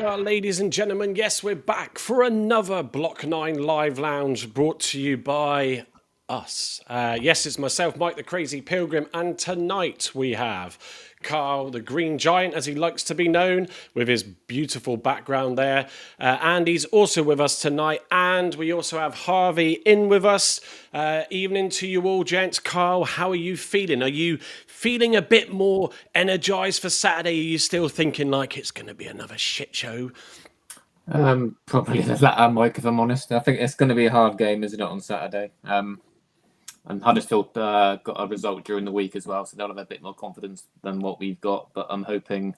Ladies and gentlemen, yes, we're back for another Block 9 Live Lounge brought to you by us. Yes, it's myself, Mike the Crazy Pilgrim, and tonight we have Carl the Green Giant, as he likes to be known, with his beautiful background there. Andy's also with us tonight, and we also have Harvey in with us. Evening to you all, gents. Carl, how are you feeling? Are you feeling a bit more energised for Saturday? Are you still thinking like it's going to be another shit show? Probably the latter, Mike, if I'm honest. I think it's going to be a hard game, isn't it, on Saturday? And Huddersfield got a result during the week as well, so they'll have a bit more confidence than what we've got. But I'm hoping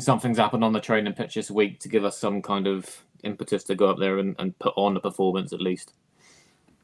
something's happened on the training pitch this week to give us some kind of impetus to go up there and put on a performance at least.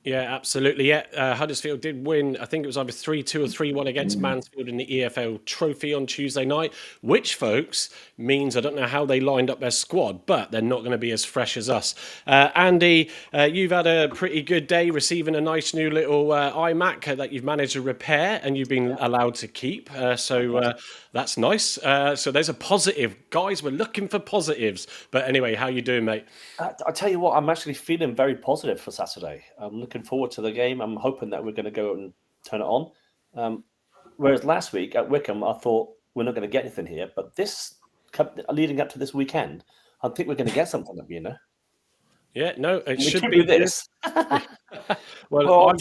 Yeah, absolutely. Yeah, Huddersfield did win. I think it was either 3-2 or 3-1 against Mansfield in the EFL Trophy on Tuesday night, which, folks, means I don't know how they lined up their squad, but they're not going to be as fresh as us. Andy, you've had a pretty good day receiving a nice new little iMac that you've managed to repair and you've been allowed to keep. So that's nice. So there's a positive. Guys, we're looking for positives. But anyway, how you doing, mate? I tell you what, I'm actually feeling very positive for Saturday. I'm looking forward to the game. I'm hoping that we're going to go and turn it on. Whereas last week at Wickham, I thought we're not going to get anything here. But this, leading up to this weekend, I think we're going to get something up, Yeah, no, it should should be this. Well,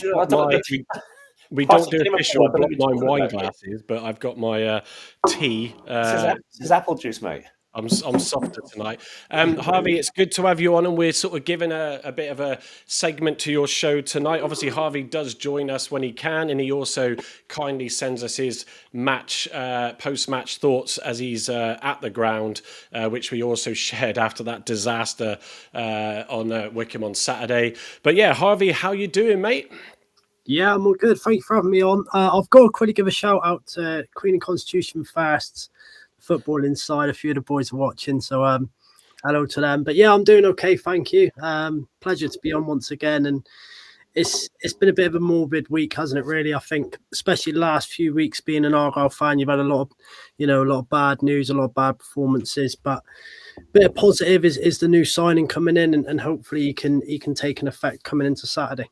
we don't do official Block 9 wine glasses, but I've got my tea. This is apple juice, mate. I'm softer tonight. Harvey, it's good to have you on, and we're sort of giving a bit of a segment to your show tonight. Obviously, Harvey does join us when he can, and he also kindly sends us his post-match thoughts as he's at the ground, which we also shared after that disaster on Wickham on Saturday. But yeah, Harvey, how you doing, mate? Yeah, I'm all good. Thank you for having me on. I've got to quickly give a shout out to Queen and Constitution First, Football Inside. A few of the boys are watching, so hello to them. But yeah, I'm doing okay, thank you. Pleasure to be on once again, and it's been a bit of a morbid week, hasn't it? Really, I think, especially the last few weeks. Being an Argyle fan, you've had a lot of bad news, a lot of bad performances, but a bit of positive is the new signing coming in, and hopefully he can take an effect coming into Saturday.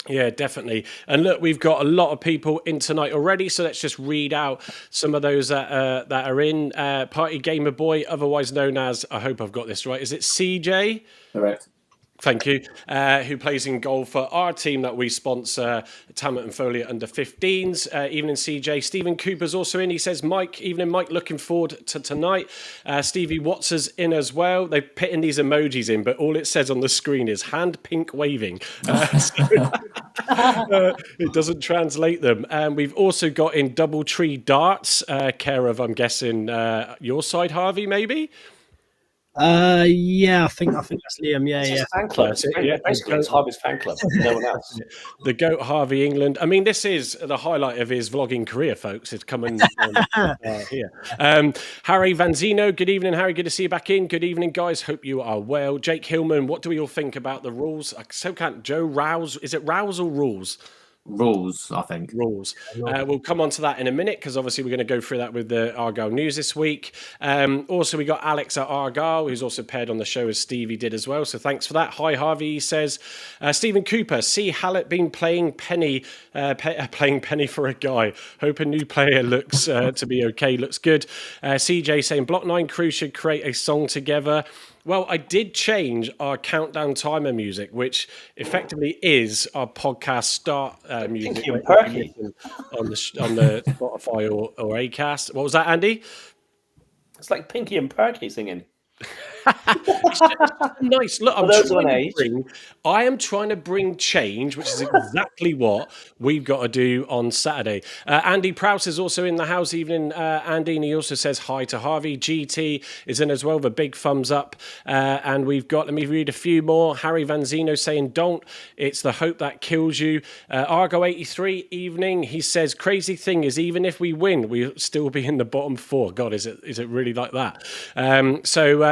Yeah, definitely. And look, we've got a lot of people in tonight already, so let's just read out some of those that are in. Party Gamer Boy, otherwise known as, I hope I've got this right, is it CJ? Correct. Thank you. Who plays in goal for our team that we sponsor, Tammet and Foley under 15s. Evening, CJ. Stephen Cooper's also in. He says, Mike, evening, Mike, looking forward to tonight. Stevie Watts is in as well. They're putting these emojis in, but all it says on the screen is hand pink waving. It doesn't translate them. And we've also got in Doubletree Darts, care of, I'm guessing, your side, Harvey, maybe? Yeah, I think that's Liam. Yeah. Fan club. Basically, it's Harvey's fan club. No one else. The GOAT Harvey England. I mean, this is the highlight of his vlogging career, folks. It's coming here. Harry Vanzino. Good evening, Harry. Good to see you back in. Good evening, guys. Hope you are well. Jake Hillman. What do we all think about the rules? I still can't. Joe Rouse. Is it Rouse or Rules? Rules, I think. Rules. We'll come on to that in a minute because obviously we're going to go through that with the Argyle news this week. Also, we got Alex at Argyle, who's also paired on the show as Stevie did as well. So thanks for that. Hi, Harvey, he says. Stephen Cooper, see Hallett been playing penny for a guy. Hope a new player looks to be okay. Looks good. CJ saying Block 9 crew should create a song together. Well, I did change our countdown timer music, which effectively is our podcast start music. Pinky and Perky. On the Spotify or Acast. What was that, Andy? It's like Pinky and Perky singing. It's just nice. Look, I am trying to bring change, which is exactly what we've got to do on Saturday. Andy Prowse is also in the house evening, Andy, and he also says hi to Harvey. GT is in as well, the big thumbs up. And we've got, let me read a few more. Harry Vanzino saying, don't, it's the hope that kills you. Argo 83 evening, he says, crazy thing is, even if we win, we'll still be in the bottom four. God, is it really like that?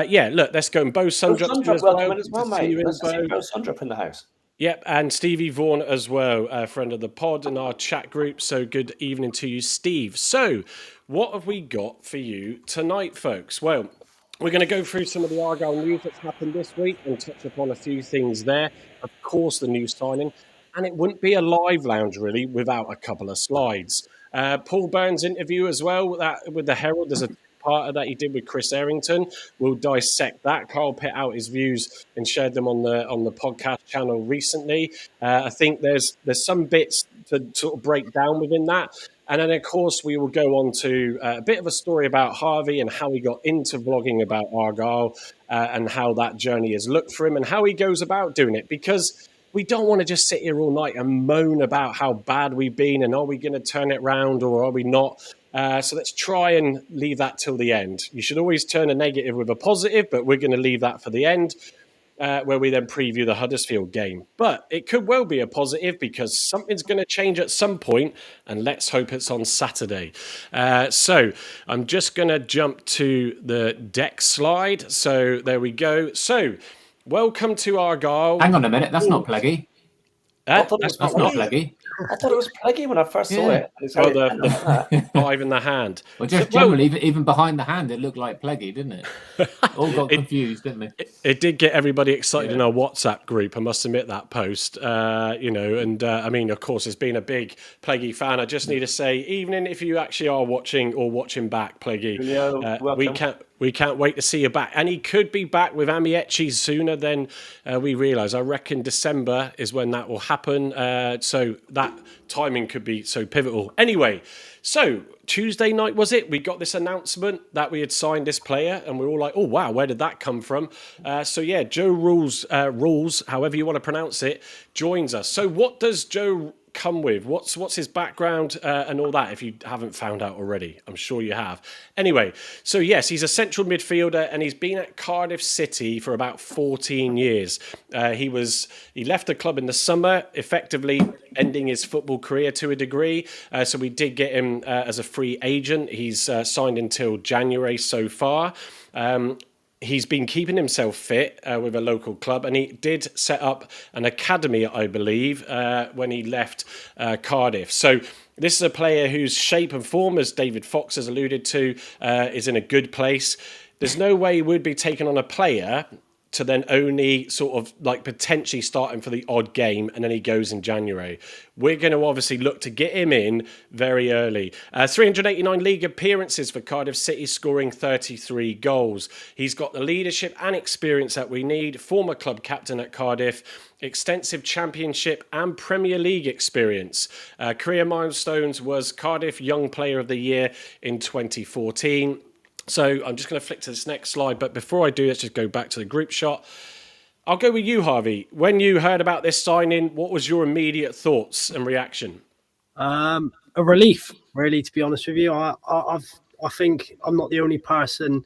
Yeah, look, let's go. And Bo Sundrup as well, mate. Let's see Bo Sundrup in the house. Yep, and Stevie Vaughan as well, a friend of the pod and our chat group. So good evening to you, Steve. So what have we got for you tonight, folks? Well, We're going to go through some of the Argyle news that's happened this week and touch upon a few things there. Of course, the new signing. And it wouldn't be a live lounge, really, without a couple of slides. Paul Burns' interview as well with the Herald. There's a part that he did with Chris Errington. We'll dissect that. Carl put out his views and shared them on the podcast channel recently. I think there's some bits to sort of break down within that. And then, of course, we will go on to a bit of a story about Harvey and how he got into vlogging about Argyle and how that journey has looked for him and how he goes about doing it. Because we don't want to just sit here all night and moan about how bad we've been and are we going to turn it round or are we not? So let's try and leave that till the end. You should always turn a negative with a positive, but we're going to leave that for the end. Where we then preview the Huddersfield game. But it could well be a positive because something's going to change at some point, and let's hope it's on Saturday. So I'm just going to jump to the deck slide. So there we go. So welcome to Argyle. Hang on a minute, that's not Pleggy. I thought That's not Pleggy. I thought it was Pleggy when I first saw it. Oh, the five in the hand. Well, just generally, even behind the hand, it looked like Pleggy, didn't it? All got confused, didn't they? It did get everybody excited in our WhatsApp group. I must admit that post, and I mean, of course, as being a big Pleggy fan, I just need to say, evening if you actually are watching or watching back, Pleggy. We can't wait to see you back. And he could be back with Amiechi sooner than we realise. I reckon December is when that will happen. So that timing could be so pivotal. Anyway, so Tuesday night, was it? We got this announcement that we had signed this player and we're all like, oh, wow, where did that come from? Joe Rules, however you want to pronounce it, joins us. So what does Joe come with? What's his background and all that, if you haven't found out already? I'm sure you have. Anyway, so yes, he's a central midfielder and he's been at Cardiff City for about 14 years. He left the club in the summer, effectively ending his football career to a degree. So we did get him as a free agent. He's signed until January so far. He's been keeping himself fit with a local club, and he did set up an academy, I believe, when he left Cardiff. So this is a player whose shape and form, as David Fox has alluded to, is in a good place. There's no way we'd be taking on a player to then only sort of like potentially start him for the odd game and then he goes in January. We're going to obviously look to get him in very early. 389 league appearances for Cardiff City, scoring 33 goals. He's got the leadership and experience that we need. Former club captain at Cardiff, extensive championship and Premier League experience. Career milestones was Cardiff Young Player of the Year in 2014. So I'm just going to flick to this next slide. But before I do, let's just go back to the group shot. I'll go with you, Harvey. When you heard about this signing, what was your immediate thoughts and reaction? A relief, really, to be honest with you. I think I'm not the only person,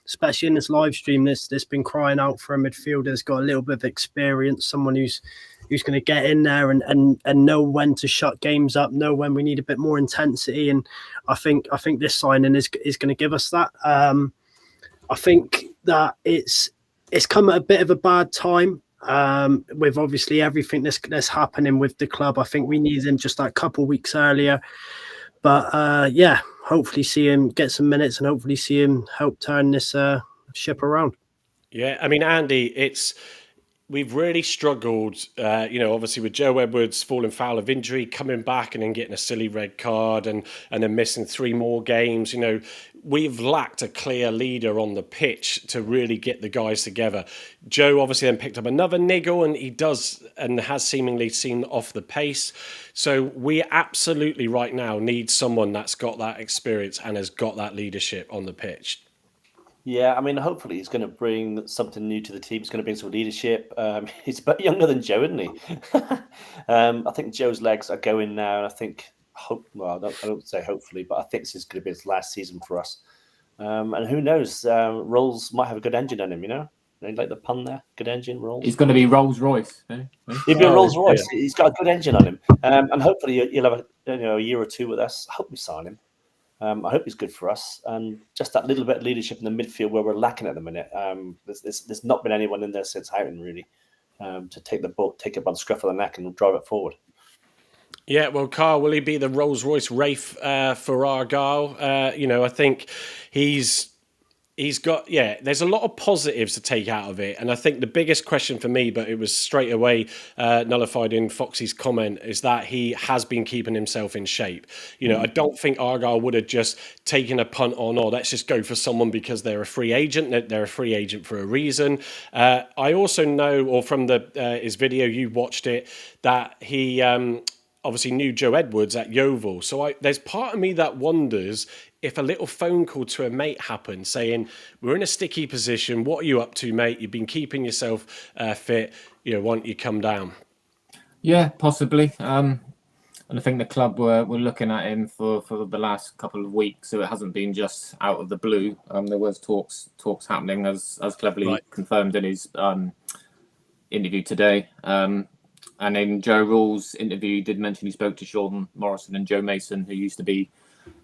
especially in this live stream, that's been crying out for a midfielder that's got a little bit of experience, someone who's going to get in there and know when to shut games up, know when we need a bit more intensity. And I think this signing is going to give us that. I think that it's come at a bit of a bad time with obviously everything that's happening with the club. I think we needed him just that couple of weeks earlier. But hopefully see him get some minutes and hopefully see him help turn this ship around. Yeah, I mean, Andy, we've really struggled, obviously with Joe Edwards falling foul of injury, coming back and then getting a silly red card and then missing 3 more games. We've lacked a clear leader on the pitch to really get the guys together. Joe obviously then picked up another niggle and he does and has seemingly seen off the pace. So we absolutely right now need someone that's got that experience and has got that leadership on the pitch. Yeah, I mean, hopefully he's going to bring something new to the team. He's going to bring some leadership. He's a bit younger than Joe, isn't he? I think Joe's legs are going now, and I don't say hopefully, but I think this is going to be his last season for us. And who knows? Rolls might have a good engine on him, like the pun there. Good engine, Rolls. He's going to be Rolls Royce. He'll be a Rolls Royce. Yeah. He's got a good engine on him, and hopefully he'll have a year or two with us. I hope we sign him. I hope he's good for us, and just that little bit of leadership in the midfield where we're lacking at the minute. There's not been anyone in there since Houghton really to take the ball, take it by the scruff of the neck and drive it forward. Yeah, well, Carl, will he be the Rolls Royce Rafe for Argyle? I think he's He's got, there's a lot of positives to take out of it. And I think the biggest question for me, but it was straight away nullified in Foxy's comment, is that he has been keeping himself in shape. I don't think Argyle would have just taken a punt on, or let's just go for someone because they're a free agent. They're a free agent for a reason. I also know, or from his video, you watched it, that he obviously knew Joe Edwards at Yeovil. So there's part of me that wonders if a little phone call to a mate happened saying, we're in a sticky position, what are you up to, mate? You've been keeping yourself fit, why don't you come down? Yeah, possibly. And I think the club were looking at him for the last couple of weeks, so it hasn't been just out of the blue. There was talks happening, as cleverly confirmed in his interview today. And in Joe Rule's interview, he did mention he spoke to Sean Morrison and Joe Mason, who used to be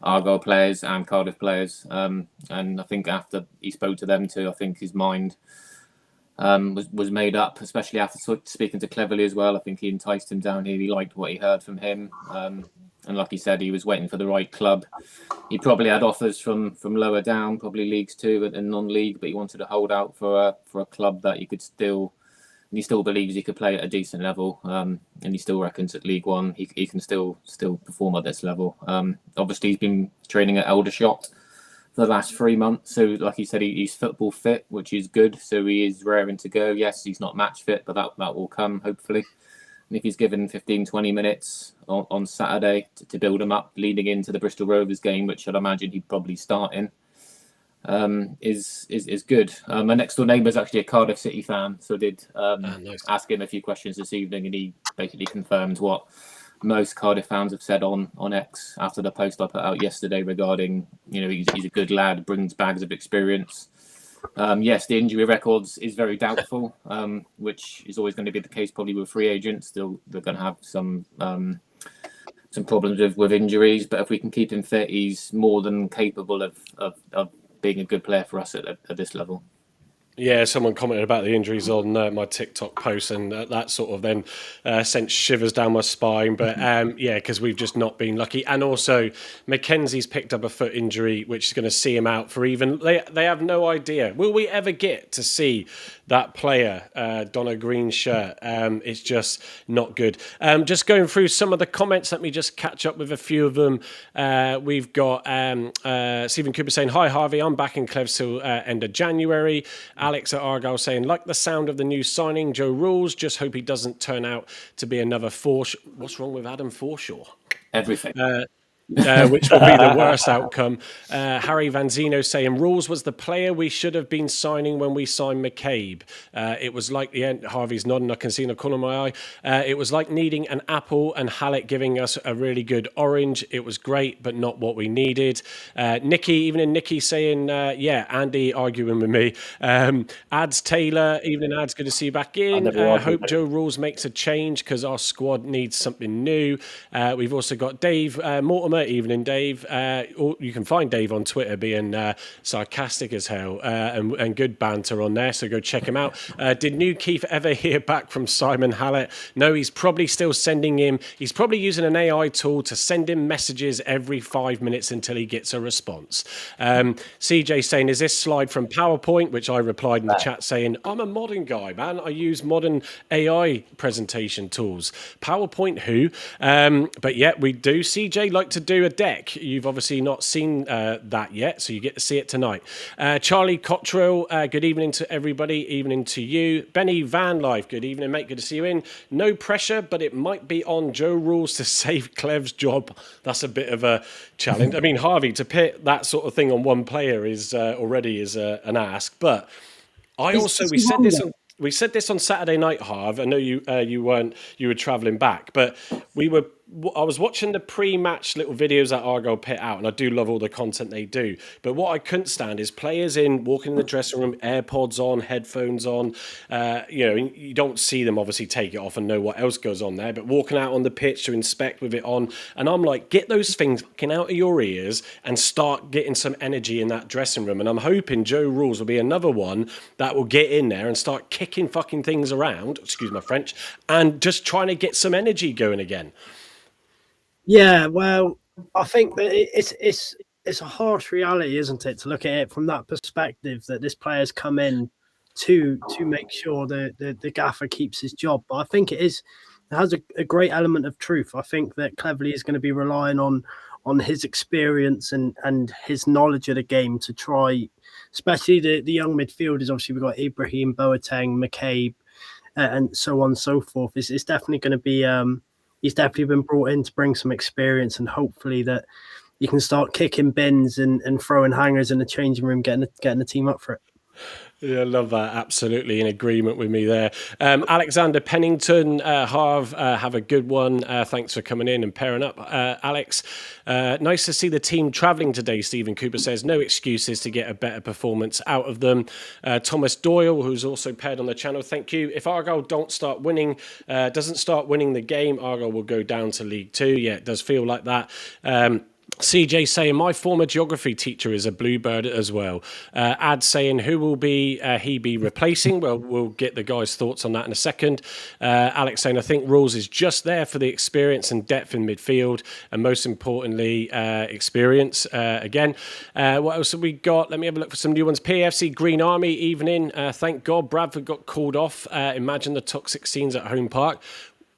Argyle players and Cardiff players, and I think after he spoke to them too, I think his mind was made up, especially after speaking to Cleverly as well. I think he enticed him down here. He liked what he heard from him, and like he said, he was waiting for the right club. He probably had offers from lower down, probably Leagues 2 and non-league, but he wanted to hold out for a club that he could still. And he still believes he could play at a decent level, and he still reckons at League One he can still perform at this level. Obviously, he's been training at Aldershot for the last 3 months, so like he said, he's football fit, which is good. So he is raring to go. Yes, he's not match fit, but that will come hopefully. And if he's given 15-20 minutes on Saturday to build him up, leading into the Bristol Rovers game, which I'd imagine he'd probably start in. Is good. My next door neighbour is actually a Cardiff City fan, so I did ask him a few questions this evening, and he basically confirmed what most Cardiff fans have said on X after the post I put out yesterday regarding, he's a good lad, brings bags of experience. Yes, the injury records is very doubtful, which is always going to be the case probably with free agents. They're going to have some problems with injuries, but if we can keep him fit, he's more than capable of being a good player for us at this level. Yeah, someone commented about the injuries on my TikTok post, and that sort of then sent shivers down my spine. But because we've just not been lucky. And also, Mackenzie's picked up a foot injury, which is going to see him out for even. They have no idea. Will we ever get to see that player don a green shirt? It's just not good. Just going through some of the comments, let me just catch up with a few of them. We've got Stephen Cooper saying, "Hi Harvey, I'm back in Cleves till end of January." Alex at Argyle saying, "Like the sound of the new signing, Joe Rules. Just hope he doesn't turn out to be another Forshaw." What's wrong with Adam Forshaw? Everything. Which will be the worst outcome. Harry Vanzino saying, "Rules was the player we should have been signing when we signed McCabe. It was like the end." Harvey's nodding. I can see in the corner of my eye. "It was like needing an apple and Hallett giving us a really good orange. It was great, but not what we needed." Nikki saying, Andy arguing with me. Ads Taylor, evening Ads, good to see you back in. Hope Joe Rules makes a change because our squad needs something new. We've also got Dave Mortimer. Evening, Dave. You can find Dave on Twitter being sarcastic as hell and good banter on there, so go check him out. Did New Keith ever hear back from Simon Hallett? No, he's probably still sending him. He's probably using an AI tool to send him messages every 5 minutes until he gets a response. CJ saying, "Is this slide from PowerPoint?" Which I replied in the chat saying, "I'm a modern guy, man. I use modern AI presentation tools. PowerPoint who?" But yeah, we do. CJ like to do a deck. You've obviously not seen that yet, so you get to see it tonight. Charlie Cottrell, good evening to everybody. Evening to you. Benny Van Life, good evening, mate. Good to see you in. No pressure, but it might be on Joe Rules to save Clev's job. That's a bit of a challenge. I mean, Harvey, to pit that sort of thing on one player is already an ask. But we said this on Saturday night, Harv. I know you were travelling back, but I was watching the pre-match little videos that Argyle pit out, and I do love all the content they do. But what I couldn't stand is players walking in the dressing room, AirPods on, headphones on. You don't see them obviously take it off and know what else goes on there, but walking out on the pitch to inspect with it on. And I'm like, get those things fucking out of your ears and start getting some energy in that dressing room. And I'm hoping Joe Rules will be another one that will get in there and start kicking fucking things around, excuse my French, and just trying to get some energy going again. Yeah, well, I think that it's it's a harsh reality, isn't it, to look at it from that perspective, that this player's come in to make sure the gaffer keeps his job. But I think it has a great element of truth. I think that Cleverley is going to be relying on his experience and his knowledge of the game to try, especially the young midfielders. Obviously, we've got Ibrahim, Boateng, McCabe, and so on and so forth. It's definitely going to be. He's definitely been brought in to bring some experience, and hopefully that you can start kicking bins and throwing hangers in the changing room, getting the team up for it. Yeah, I love that. Absolutely in agreement with me there. Alexander Pennington, Harv, have a good one. Thanks for coming in and pairing up, Alex. Nice to see the team travelling today, Stephen Cooper says. No excuses to get a better performance out of them. Thomas Doyle, who's also paired on the channel, thank you. If Argyle doesn't start winning the game, Argyle will go down to League Two. Yeah, it does feel like that. CJ saying, my former geography teacher is a Bluebird as well. Ad saying, who will he be replacing? Well, we'll get the guys' thoughts on that in a second. Alex saying, I think Rules is just there for the experience and depth in midfield, and most importantly, experience again. What else have we got? Let me have a look for some new ones. PAFC Green Army evening. Thank God Bradford got called off. Imagine the toxic scenes at Home Park.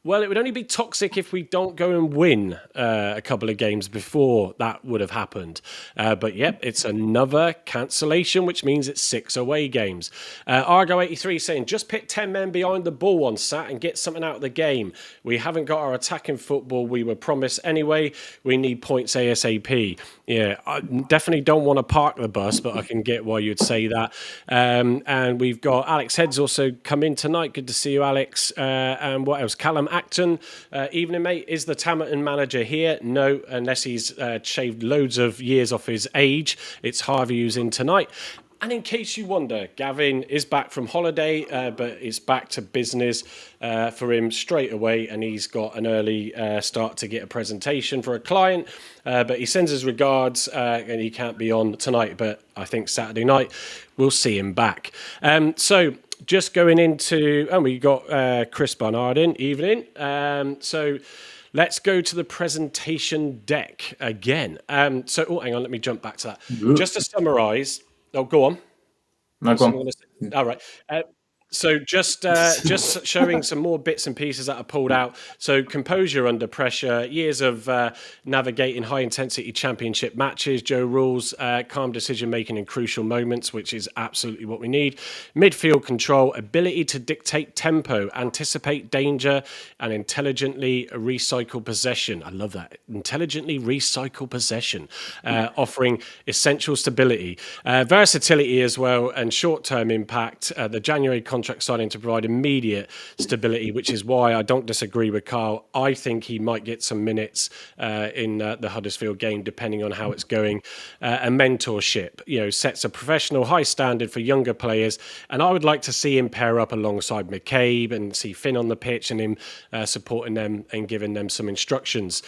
Well, it would only be toxic if we don't go and win a couple of games before that would have happened. But yep, it's another cancellation, which means it's 6 away games. Argo83 saying, just pit 10 men behind the ball on Sat and get something out of the game. We haven't got our attacking football we were promised anyway. We need points ASAP. Yeah, I definitely don't want to park the bus, but I can get why you'd say that. And we've got Alex Heads also come in tonight. Good to see you, Alex. And what else? Callum Acton, evening, mate. Is the Tamerton manager here? No, unless he's shaved loads of years off his age. It's Harvey who's in tonight. And in case you wonder, Gavin is back from holiday, but it's back to business for him straight away. And he's got an early start to get a presentation for a client. But he sends his regards and he can't be on tonight. But I think Saturday night we'll see him back. So just going into, and we got Chris Barnard in, evening. So let's go to the presentation deck again. Hang on, let me jump back to that. Just to summarise. Oh, go on. No, go on. All right. So just showing some more bits and pieces that are pulled out. So composure under pressure, years of navigating high-intensity championship matches, Joe Rules, calm decision-making in crucial moments, which is absolutely what we need. Midfield control, ability to dictate tempo, anticipate danger, and intelligently recycle possession. I love that. Intelligently recycle possession, offering essential stability. Versatility as well, and short-term impact. The January contract signing to provide immediate stability, which is why I don't disagree with Carl. I think he might get some minutes in the Huddersfield game, depending on how it's going. And mentorship, sets a professional high standard for younger players. And I would like to see him pair up alongside McCabe and see Finn on the pitch and him supporting them and giving them some instructions.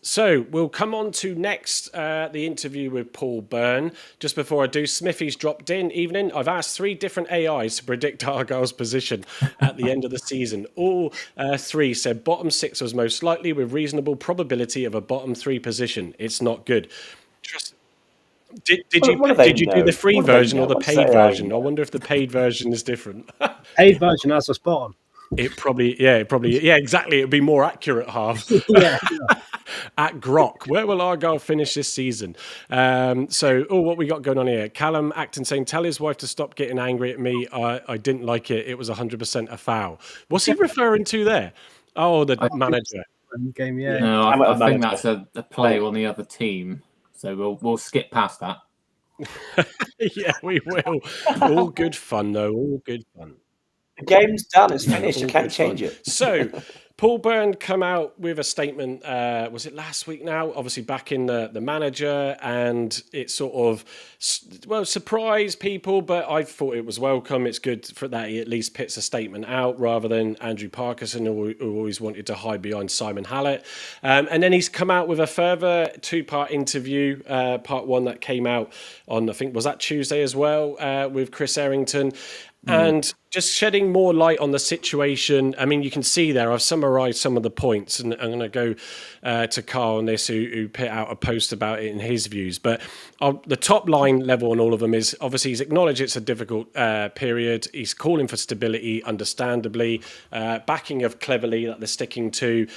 So we'll come on to next the interview with Paul Byrne. Just before I do, Smithy's dropped in. Evening. I've asked 3 different AIs to predict Argyle's position at the end of the season. All 3 said bottom 6 was most likely with reasonable probability of a bottom 3 position. It's not good. Did you do the free version or the paid version? I wonder if the paid version is different. Paid version has us bottom. Exactly. It'd be more accurate, half. Yeah. At Grok, where will Argyle finish this season? What we got going on here? Callum Acton saying, tell his wife to stop getting angry at me. I didn't like it. It was 100% a foul. What's he referring to there? Oh, the manager. Game, yeah. No, I think that's a play on the other team. So we'll skip past that. Yeah, we will. All good fun, though. All good fun. The game's done. It's finished. You can't change it. So, Paul Byrne come out with a statement, was it last week now? Obviously back in the manager, and it sort of, surprised people, but I thought it was welcome. It's good for that he at least puts a statement out rather than Andrew Parkinson, who always wanted to hide behind Simon Hallett. And then he's come out with a further 2-part interview, part 1 that came out on, I think, was that Tuesday as well, with Chris Errington. And just shedding more light on the situation. I mean, you can see there, I've summarise some of the points, and I'm going to go to Carl on this, who put out a post about it in his views. But the top line level on all of them is obviously he's acknowledged it's a difficult period. He's calling for stability, understandably, backing of cleverly that they're sticking to,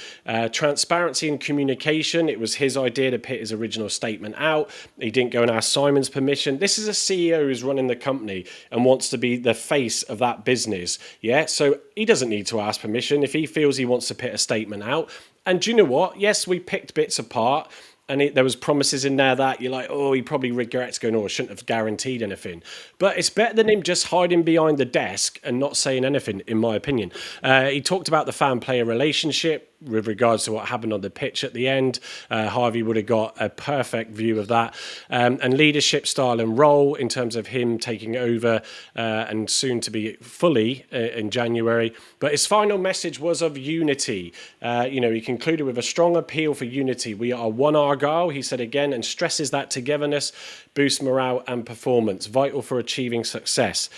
transparency and communication. It was his idea to put his original statement out. He didn't go and ask Simon's permission. This is a CEO who's running the company and wants to be the face of that business. Yeah, so he doesn't need to ask permission if he feels he wants to put a statement out. And do you know what? Yes, we picked bits apart, and there was promises in there that you're like, oh, he probably regrets going, oh, I shouldn't have guaranteed anything. But it's better than him just hiding behind the desk and not saying anything, in my opinion. He talked about the fan-player relationship with regards to what happened on the pitch at the end. Harvey would have got a perfect view of that. And leadership style and role in terms of him taking over and soon to be fully in January. But his final message was of unity. He concluded with a strong appeal for unity. We are one Argyle, he said again, and stresses that togetherness boosts morale and performance, vital for achieving success.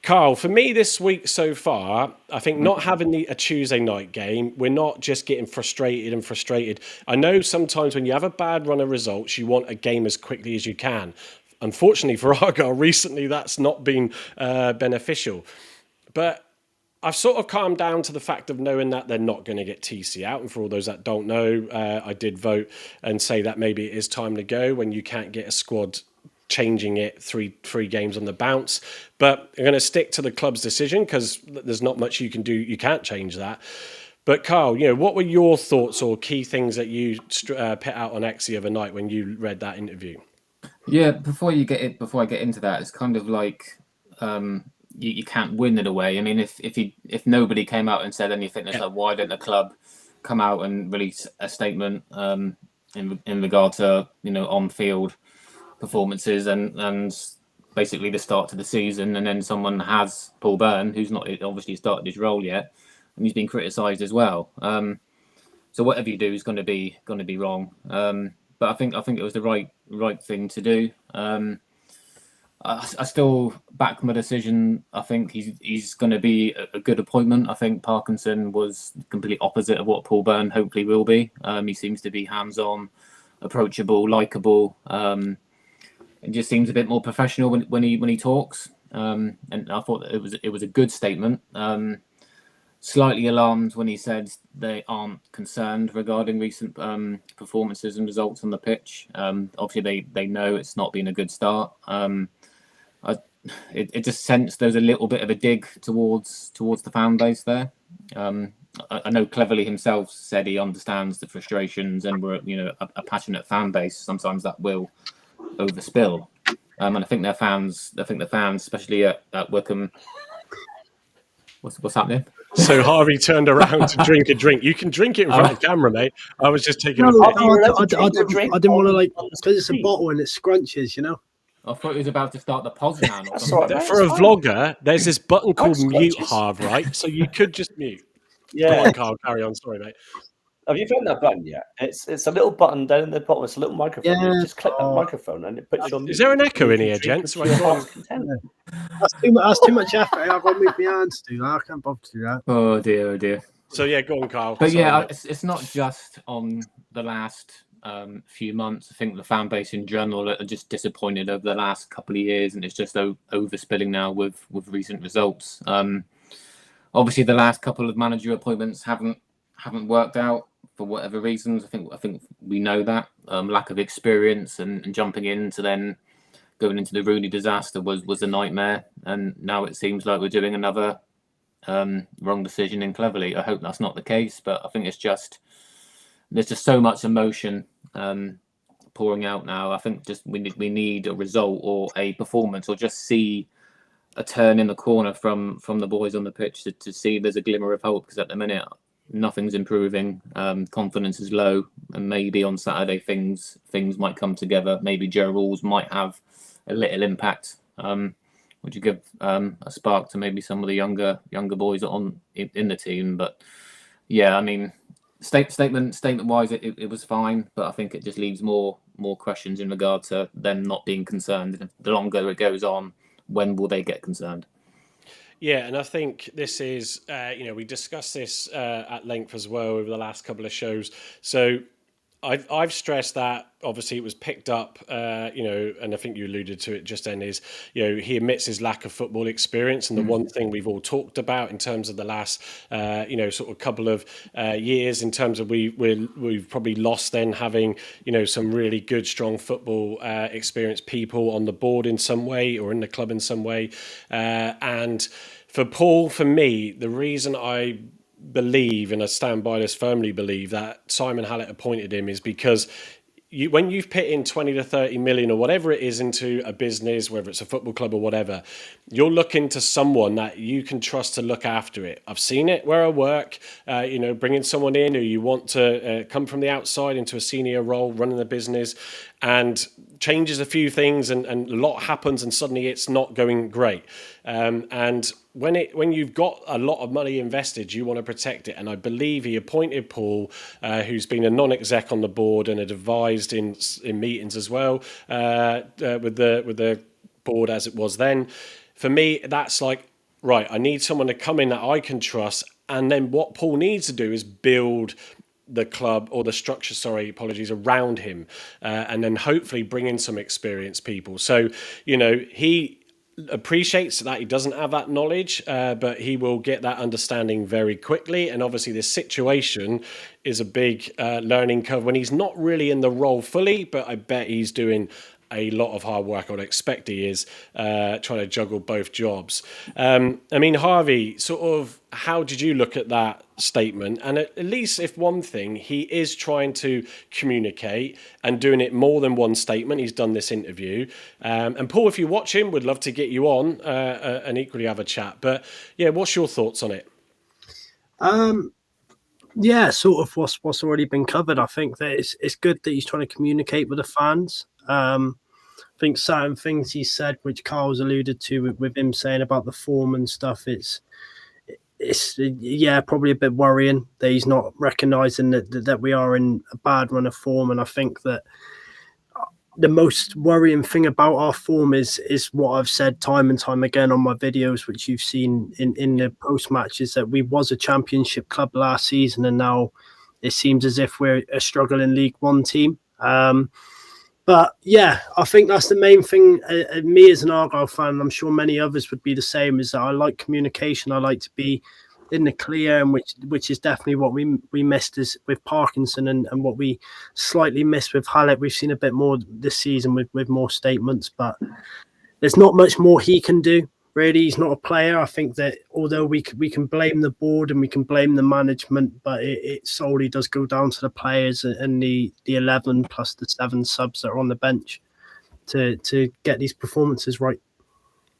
Carl, for me this week so far, I think not having a Tuesday night game, we're not just getting frustrated. I know sometimes when you have a bad run of results, you want a game as quickly as you can. Unfortunately for Argyle, recently that's not been beneficial. But I've sort of calmed down to the fact of knowing that they're not going to get TC out. And for all those that don't know, I did vote and say that maybe it is time to go when you can't get a squad changing it three games on the bounce. But I'm going to stick to the club's decision because there's not much you can do. You can't change that. But Carl, what were your thoughts or key things that you put out on X the other night when you read that interview? Yeah, before I get into that, it's kind of like you can't win in a way. I mean, if nobody came out and said anything, it's like, why didn't the club come out and release a statement in regard to on field performances and basically the start to the season, and then someone has Paul Byrne, who's not obviously started his role yet, and he's been criticised as well. So whatever you do is going to be wrong. But I think it was the right thing to do. I still back my decision. I think he's going to be a good appointment. I think Parkinson was completely opposite of what Paul Byrne hopefully will be. He seems to be hands-on, approachable, likeable. It just seems a bit more professional when he talks. And I thought that it was a good statement. Slightly alarmed when he said they aren't concerned regarding recent performances and results on the pitch. Obviously, they know it's not been a good start. It just sensed there's a little bit of a dig towards the fan base there. I know Cleverly himself said he understands the frustrations, and we're a passionate fan base. Sometimes that will overspill, and I think the fans, especially at Wycombe. What's happening? So Harvey turned around to drink a drink. You can drink it in front of the camera, mate. I was just taking I didn't want to because it's a bottle and it scrunches, I thought he was about to start the pod now. Right, for a vlogger, there's this button called mute, Harv, right? So you could just mute. Yeah. Go on, Carl, carry on. Sorry, mate. Have you found that button yet? It's a little button down in the bottom. It's a little microphone. Yeah. You just click that microphone and it puts you on mute. Is there an echo in here, gents? That's too much effort. I've got to move my hands to do that. I can't bother to do that. Oh dear. So yeah, go on, Carl. But yeah, it's not just on the last few months. I think the fan base in general are just disappointed over the last couple of years, and it's just overspilling now with recent results. Obviously, the last couple of manager appointments haven't worked out for whatever reasons. I think we know that lack of experience and jumping into then going into the Rooney disaster was a nightmare, and now it seems like we're doing another wrong decision in Cleverly. I hope that's not the case, but I think there's just so much emotion pouring out now. I think just we need a result or a performance, or just see a turn in the corner from the boys on the pitch to see there's a glimmer of hope, because at the minute nothing's improving. Confidence is low, and maybe on Saturday things might come together. Maybe Joe Rules might have a little impact. Would you give a spark to maybe some of the younger boys in the team? But yeah, I mean, statement wise, it was fine, but I think it just leaves more questions in regard to them not being concerned. And the longer it goes on, when will they get concerned? Yeah, and I think this is, we discussed this at length as well over the last couple of shows. So I've stressed that obviously it was picked up, and I think you alluded to it just then, is, he admits his lack of football experience. And the one thing we've all talked about in terms of the last, sort of couple of years, in terms of we've probably lost then having, some really good, strong football experienced people on the board in some way or in the club in some way. And for Paul, for me, the reason I believe, and I stand by this, firmly believe that Simon Hallett appointed him is because when you've put in 20 to 30 million or whatever it is into a business, whether it's a football club or whatever, you're looking to someone that you can trust to look after it. I've seen it where I work, bringing someone in who you want to come from the outside into a senior role, running the business, and changes a few things and a lot happens and suddenly it's not going great. And when you've got a lot of money invested, you want to protect it. And I believe he appointed Paul, who's been a non-exec on the board and had advised in meetings as well with the board as it was then. For me, that's like, right, I need someone to come in that I can trust. And then what Paul needs to do is build the club or the structure, around him, and then hopefully bring in some experienced people. So, he appreciates that he doesn't have that knowledge, but he will get that understanding very quickly. And obviously this situation is a big learning curve when he's not really in the role fully, but I bet he's doing a lot of hard work. I would expect he is trying to juggle both jobs. Harvey, sort of, how did you look at that statement? And at least if one thing, he is trying to communicate and doing it more than one statement. He's done this interview. And Paul, if you watch him, would love to get you on and equally have a chat. But yeah, what's your thoughts on it? Yeah, sort of what's already been covered. I think that it's good that he's trying to communicate with the fans. I think certain things he said, which Carl's alluded to with him saying about the form and stuff, it's probably a bit worrying that he's not recognising that we are in a bad run of form. And I think that the most worrying thing about our form is what I've said time and time again on my videos, which you've seen in the post matches, that we was a championship club last season and now it seems as if we're a struggling League One team. But yeah, I think that's the main thing. Me as an Argyle fan, I'm sure many others would be the same, is that I like communication. I like to be in the clear, and which is definitely what we missed with Parkinson and what we slightly missed with Hallett. We've seen a bit more this season with more statements, but there's not much more he can do. Really, he's not a player. I think that although we can blame the board and we can blame the management, but it solely does go down to the players and the 11 plus the 7 subs that are on the bench to get these performances right.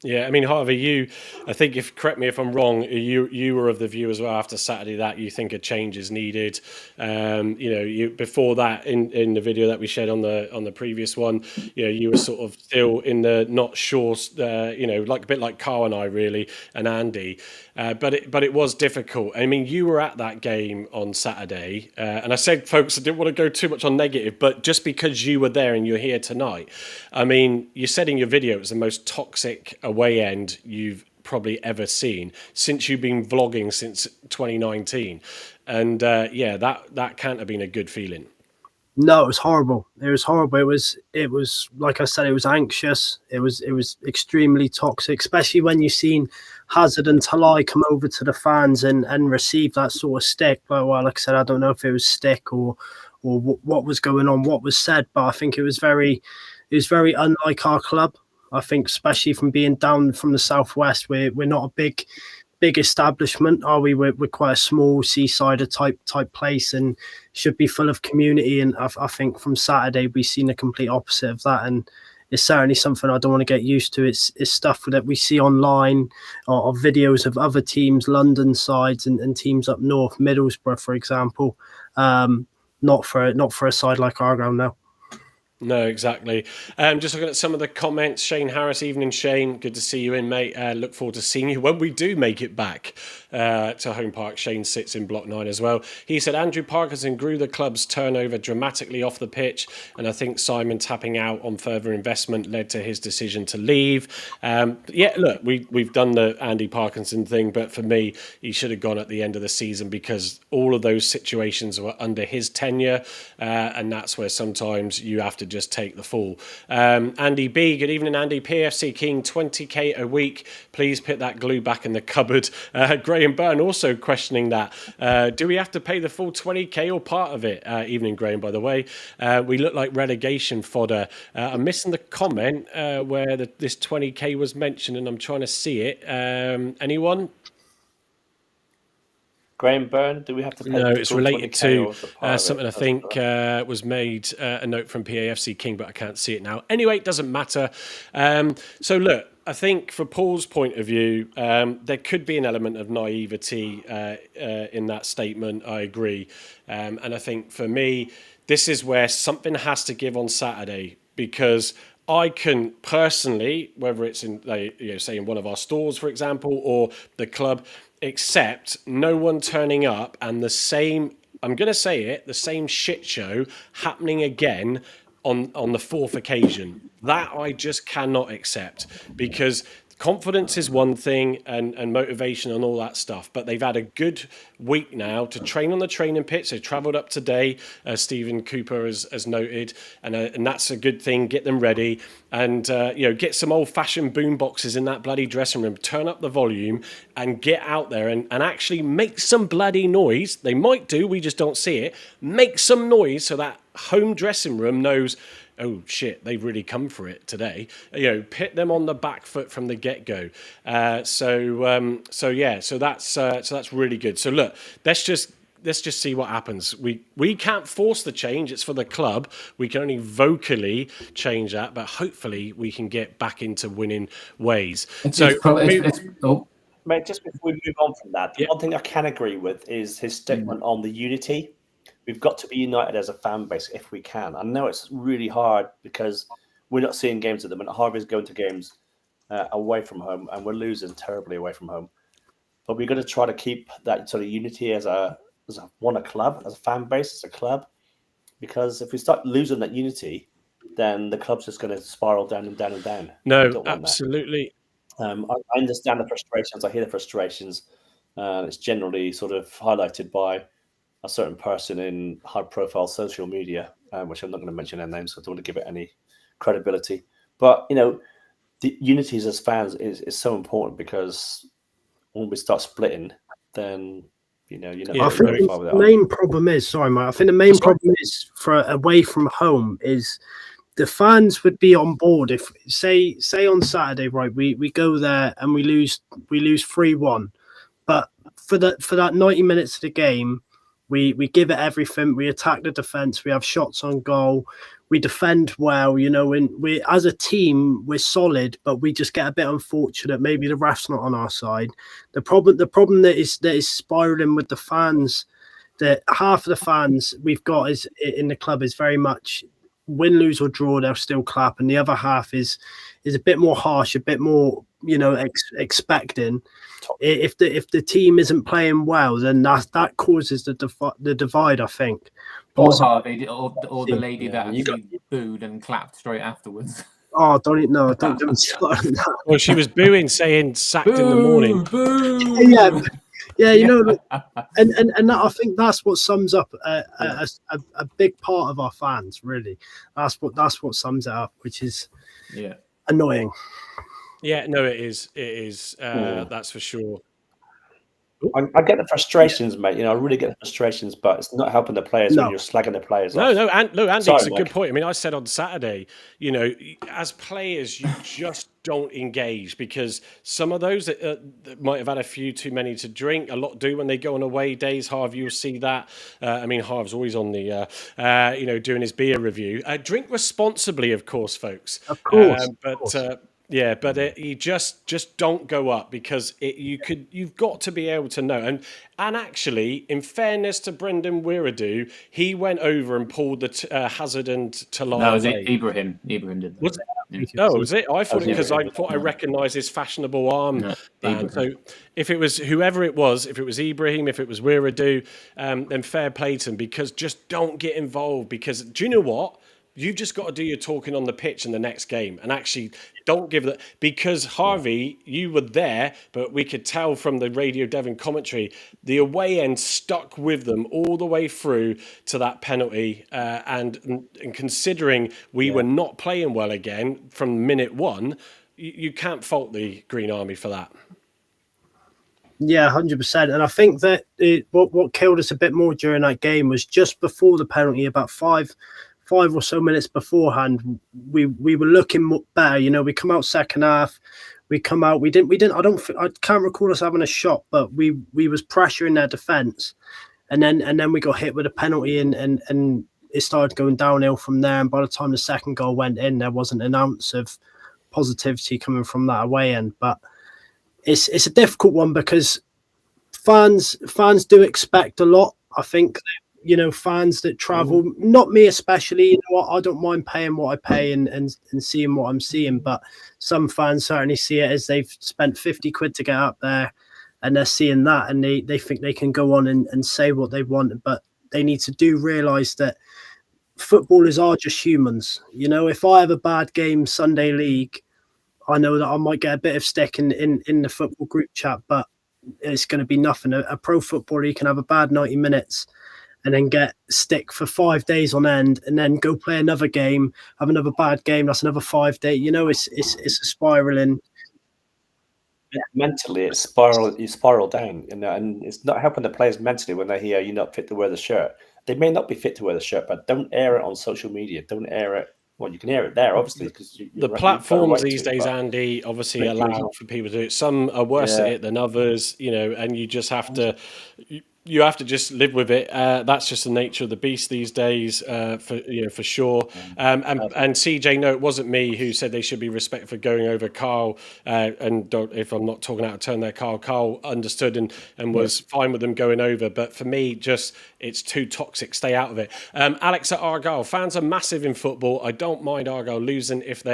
Yeah, Harvey, I think, correct me if I'm wrong, you were of the view as well after Saturday that you think a change is needed. Before that, in the video that we shared on the previous one, you were sort of still in the not sure, like a bit like Carl and I really, and Andy. But it was difficult. You were at that game on Saturday, and I said, folks, I didn't want to go too much on negative, but just because you were there and you're here tonight, you said in your video it was the most toxic away end you've probably ever seen since you've been vlogging since 2019, and that can't have been a good feeling. No, it was horrible. It was horrible. It was like I said, it was anxious. It was extremely toxic, especially when you've seen Hazard and Talai come over to the fans and receive that sort of stick. But like I said, I don't know if it was stick or what was going on, what was said, but I think it was very unlike our club. I think, especially from being down from the southwest, we're not a big establishment, are we? We're quite a small seaside type place and should be full of community. And I think from Saturday we've seen the complete opposite of that, and it's certainly something I don't want to get used to. It's stuff that we see online or videos of other teams, London sides and teams up north, Middlesbrough, for example. Not for a side like Argyle now. No, exactly. Just looking at some of the comments. Shane Harris, evening, Shane. Good to see you in, mate. Look forward to seeing you when we do make it back to home park. Shane sits in block 9 as well. He said Andrew Parkinson grew the club's turnover dramatically off the pitch, and I think Simon tapping out on further investment led to his decision to leave. Yeah, look, we've done the Andy Parkinson thing, but for me, he should have gone at the end of the season because all of those situations were under his tenure, and that's where sometimes you have to just take the fall. Andy B, good evening, Andy. PAFC King, 20k a week. Please put that glue back in the cupboard. Graham Byrne also questioning that. Do we have to pay the full 20k or part of it? Evening, Graham, by the way. We look like relegation fodder. I'm missing the comment where this 20k was mentioned, and I'm trying to see it. Anyone? Graham Byrne, do we have to pay? No, it's related to something I think was made a note from PAFC King, but I can't see it now. Anyway, it doesn't matter. So look, I think for Paul's point of view, there could be an element of naivety in that statement. I agree. And I think for me, this is where something has to give on Saturday, because I can personally, whether it's in, say in one of our stores, for example, or the club, except no one turning up and the same, I'm going to say it, the same shit show happening again on the fourth occasion. That I just cannot accept, because confidence is one thing and motivation and all that stuff, but they've had a good week now to train on the training pitch. They travelled up today, as Stephen Cooper has noted, and that's a good thing. Get them ready and get some old-fashioned boom boxes in that bloody dressing room, turn up the volume and get out there and actually make some bloody noise. They might do, we just don't see it. Make some noise so that home dressing room knows, oh shit, they've really come for it today. Pit them on the back foot from the get-go. So that's really good. So look, let's just see what happens. We can't force the change. It's for the club. We can only vocally change that, but hopefully we can get back into winning ways. Mate, just before we move on from that, the one thing I can agree with is his statement on the unity. We've got to be united as a fan base if we can. I know it's really hard because we're not seeing games at the minute. Harvey's going to games away from home, and we're losing terribly away from home. But we've got to try to keep that sort of unity as a club, as a fan base, as a club. Because if we start losing that unity, then the club's just going to spiral down and down and down. No, absolutely. I understand the frustrations. I hear the frustrations. It's generally sort of highlighted by a certain person in high-profile social media, which I'm not going to mention their names, so I don't want to give it any credibility. But, the unity as fans is so important, because when we start splitting, then, you're not I think the main problem is, sorry, Mike, I think the main problem is for away from home is the fans would be on board if, say on Saturday, right, we go there and we lose 3-1. But for that 90 minutes of the game, we give it everything. We attack the defense. We have shots on goal. We defend well. We as a team we're solid, but we just get a bit unfortunate. Maybe the ref's not on our side. The problem that is spiraling with the fans, that half of the fans we've got is in the club is very much win, lose or draw, they'll still clap, and the other half is a bit more harsh, a bit more expecting. If the team isn't playing well, then that causes the divide, I think. Or Harvey, or the lady that actually booed and clapped straight afterwards. Oh, don't start that. Well, she was booing, saying sacked in the morning. Boo! Yeah, and that, I think that's what sums up a big part of our fans. Really, that's what sums it up, which is annoying. Yeah, no, it is. That's for sure. I get the frustrations, mate. I really get the frustrations, but it's not helping the players when you're slagging the players off. No, Andy, it's a good point. I mean, I said on Saturday, as players, you just don't engage, because some of those that might have had a few too many to drink, a lot do when they go on away days. Harv, you'll see that. Harv's always on the, doing his beer review. Drink responsibly, of course, folks. Of course. Yeah, but you just don't go up, because you've got to be able to know. And actually, in fairness to Brendan Wiredu, he went over and pulled the Hazard and Talai No, it was away. Ibrahim. Ibrahim did that. Was it? Yeah. Oh, was it? I thought it, Yeah. because I thought I recognised his fashionable arm No, band. Ibrahim. So if it was whoever it was, if it was Ibrahim, if it was Wiredu, then fair play to him, because just don't get involved. Because do you know what? You've just got to do your talking on the pitch in the next game, and actually don't give that, because Harvey, you were there, but we could tell from the Radio Devon commentary, the away end stuck with them all the way through to that penalty. And considering we were not playing well again from minute one, you can't fault the Green Army for that. Yeah, 100%. And I think that what killed us a bit more during that game was just before the penalty, about five or so minutes beforehand, we were looking better. You know, we come out second half, we come out, we didn't. I can't recall us having a shot, but we was pressuring their defence, and then we got hit with a penalty, and it started going downhill from there. And by the time the second goal went in, there wasn't an ounce of positivity coming from that away end. But it's a difficult one, because fans do expect a lot. I think, you know, fans that travel, not me especially, you know what, I don't mind paying what I pay and seeing what I'm seeing, but some fans certainly see it as they've spent 50 quid to get up there, and they're seeing that, and they think they can go on and say what they want. But they need to realise that footballers are just humans. You know, if I have a bad game Sunday league, I know that I might get a bit of stick in the football group chat, but it's going to be nothing. A pro footballer, you can have a bad 90 minutes and then get stick for 5 days on end, and then go play another game, have another bad game, that's another 5 days. You know, it's a spiraling. Mentally, you spiral down, you know, and it's not helping the players mentally when they hear you're not fit to wear the shirt. They may not be fit to wear the shirt, but don't air it on social media. Don't air it. Well, you can air it there, obviously, because the platforms these days, Andy, obviously allow for people to do it. Some are worse at it than others, you know, and you just have to. You have to just live with it. That's just the nature of the beast these days, for sure. And CJ, no, it wasn't me who said they should be respected for going over Carl. And don't, if I'm not talking out of turn there, Carl understood and was fine with them going over. But for me, just it's too toxic. Stay out of it. Alex at Argyle, fans are massive in football. I don't mind Argyle losing if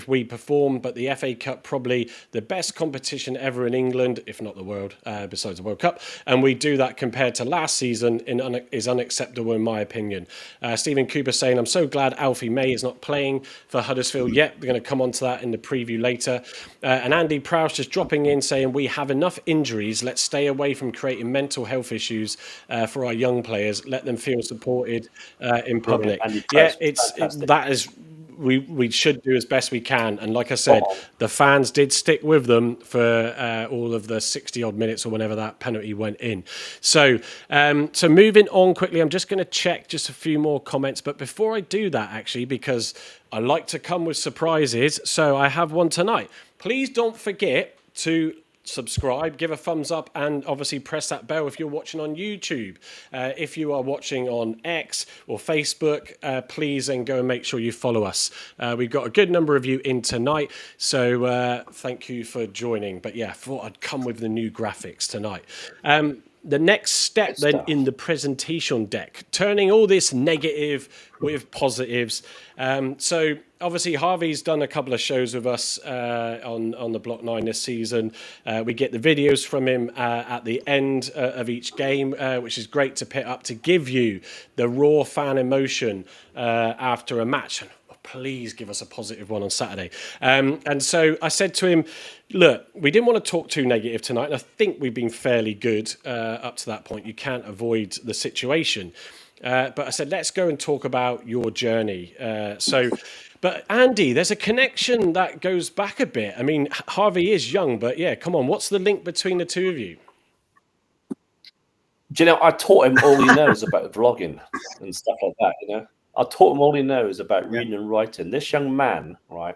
we perform. But the FA Cup, probably the best competition ever in England, if not the world, besides the World Cup. And we do that compared to last season is unacceptable in my opinion. Stephen Cooper saying, I'm so glad Alfie May is not playing for Huddersfield yet. We're going to come on to that in the preview later. And Andy Prowse just dropping in saying, we have enough injuries. Let's stay away from creating mental health issues for our young players. Let them feel supported in public. Yeah, that is... We should do as best we can. And like I said, the fans did stick with them for all of the 60 odd minutes or whenever that penalty went in. So moving on quickly, I'm just going to check just a few more comments. But before I do that, actually, because I like to come with surprises, so I have one tonight. Please don't forget to subscribe, give a thumbs up, and obviously press that bell if you're watching on YouTube. If you are watching on X or Facebook, please then go and make sure you follow us. We've got a good number of you in tonight, so thank you for joining. But yeah, thought I'd come with the new graphics tonight. The next step then in the presentation deck, turning all this negative with positives. So obviously Harvey's done a couple of shows with us on the Block 9 this season. We get the videos from him at the end of each game, which is great to put up to give you the raw fan emotion after a match. Please give us a positive one on Saturday. And so I said to him, look, we didn't want to talk too negative tonight. And I think we've been fairly good up to that point. You can't avoid the situation. But I said, let's go and talk about your journey. But Andy, there's a connection that goes back a bit. I mean, Harvey is young, but yeah, come on. What's the link between the two of you? Do you know, I taught him all he knows about vlogging and stuff like that, you know. I taught him all he knows about reading and writing. This young man, right?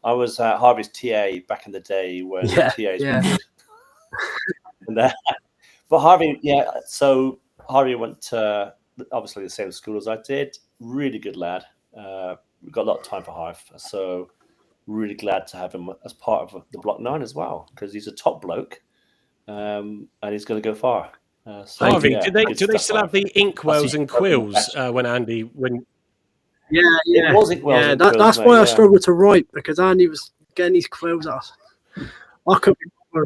I was Harvey's TA back in the day when TAs were good. But Harvey, so Harvey went to obviously the same school as I did. Really good lad. We've got a lot of time for Harvey. So really glad to have him as part of the Block 9 as well, because he's a top bloke, and he's going to go far. Harvey, yeah, do they still have the inkwells and quills when Andy Yeah, It was Inkwells and quills, that's mate, why I yeah. struggled to write, because Andy was getting these quills out. I couldn't be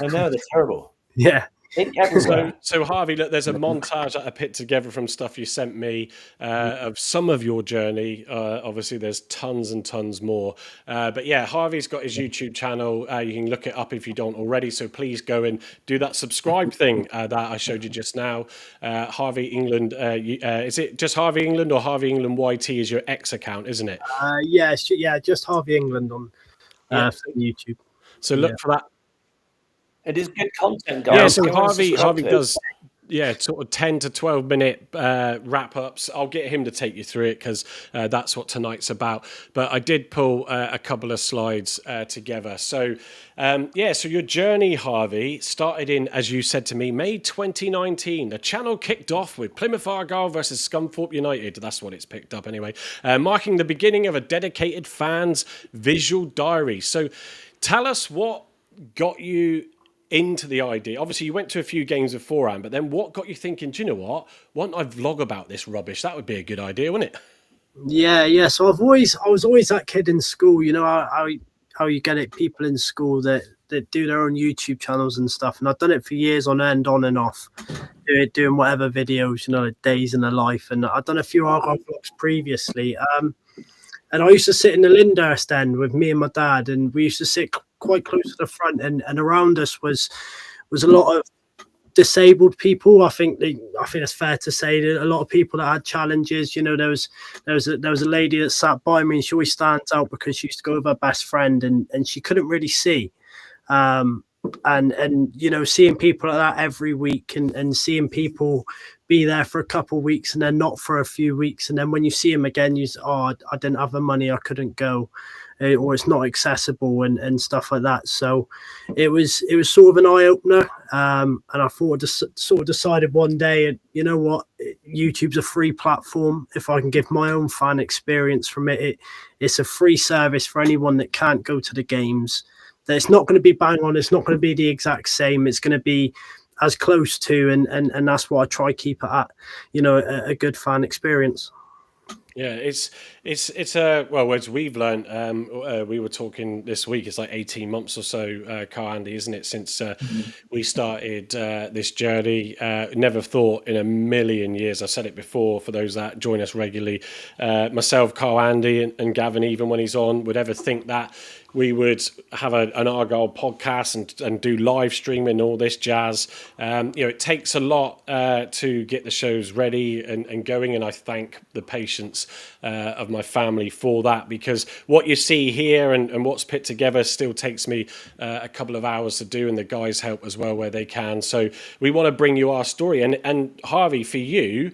I know, they're terrible. Yeah. Ink everywhere. So Harvey, look, there's a montage that I put together from stuff you sent me of some of your journey. Obviously, there's tons and tons more. But yeah, Harvey's got his YouTube channel. You can look it up if you don't already. So please go and do that subscribe thing that I showed you just now. Harvey England, is it just Harvey England, or Harvey England YT is your X account, isn't it? Just Harvey England on YouTube. So look for that. It is good content, guys. Yeah, so Go and Harvey subscribe to it. does sort of 10 to 12 minute wrap ups. I'll get him to take you through it, because that's what tonight's about. But I did pull a couple of slides together. So so your journey, Harvey, started in, as you said to me, May 2019. The channel kicked off with Plymouth Argyle versus Scunthorpe United. That's what it's picked up anyway, marking the beginning of a dedicated fans' visual diary. So tell us what got you into the idea. Obviously, you went to a few games beforehand, but then what got you thinking, do you know what? Why don't I vlog about this rubbish? That would be a good idea, wouldn't it? Yeah. So I was always that kid in school, you know, how you get it, people in school that do their own YouTube channels and stuff. And I've done it for years on end, on and off, doing whatever videos, you know, like days in the life. And I've done a few Argyle vlogs previously. And I used to sit in the Lyndhurst end with me and my dad, and we used to sit quite close to the front, and around us was a lot of disabled people. I think it's fair to say that a lot of people that had challenges. You know, there was a lady that sat by me, and she always stands out because she used to go with her best friend, and she couldn't really see. And you know, seeing people like that every week, and seeing people be there for a couple of weeks and then not for a few weeks, and then when you see them again, you say, I didn't have the money, I couldn't go, or it's not accessible, and stuff like that. So it was sort of an eye-opener, and I thought, sort of decided one day, you know what, YouTube's a free platform. If I can give my own fan experience from it's a free service for anyone that can't go to the games. That it's not going to be bang on, it's not going to be the exact same, it's going to be as close to, and that's what I try keep it at, you know, a good fan experience. Yeah, it's well, as we've learned, we were talking this week, it's like 18 months or so, Carl, Andy, isn't it, since we started this journey. Never thought in a million years, I've said it before for those that join us regularly, myself, Carl, Andy, and Gavin, even when he's on, would ever think that we would have an Argyle podcast and do live streaming and all this jazz. You know, it takes a lot to get the shows ready and going, and I thank the patience of my family for that, because what you see here and what's put together still takes me a couple of hours to do, and the guys help as well where they can. So we want to bring you our story. And Harvey, for you,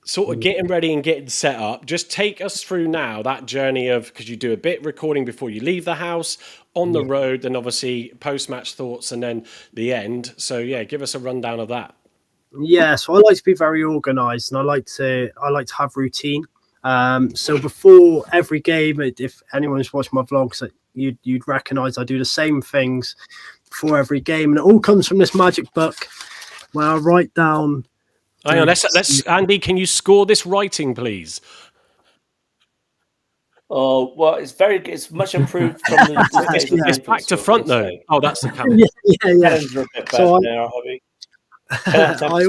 sort of getting ready and getting set up, just take us through now that journey of, because you do a bit recording before you leave the house, on the road, and obviously post-match thoughts, and then the end. So yeah, give us a rundown of that. Yeah, so I like to be very organised, and I like to have routine. So before every game, if anyone's watched my vlogs, you'd recognise I do the same things before every game, and it all comes from this magic book where I write down. Hang on, let's Andy, can you score this writing, please? Oh, well, it's much improved from the It's back to front though. Oh, that's the camera. Yeah. So I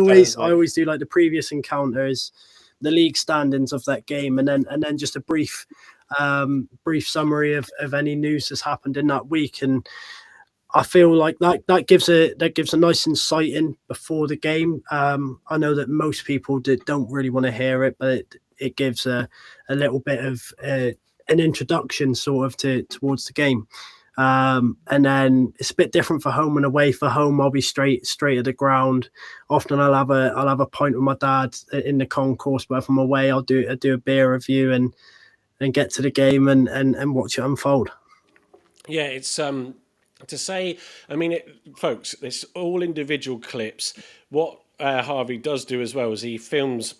always do like the previous encounters, the league standings of that game, and then just a brief summary of any news that's happened in that week. And I feel like that gives a nice insight in before the game. I know that most people don't really want to hear it, but it gives a little bit of an introduction sort of towards the game. And then it's a bit different for home and away. For home, I'll be straight at the ground. Often I'll have a pint with my dad in the concourse, but if I'm away, I'll do a beer review and get to the game and watch it unfold. Yeah, it's to say, I mean, folks, it's all individual clips. What Harvey does do as well is he films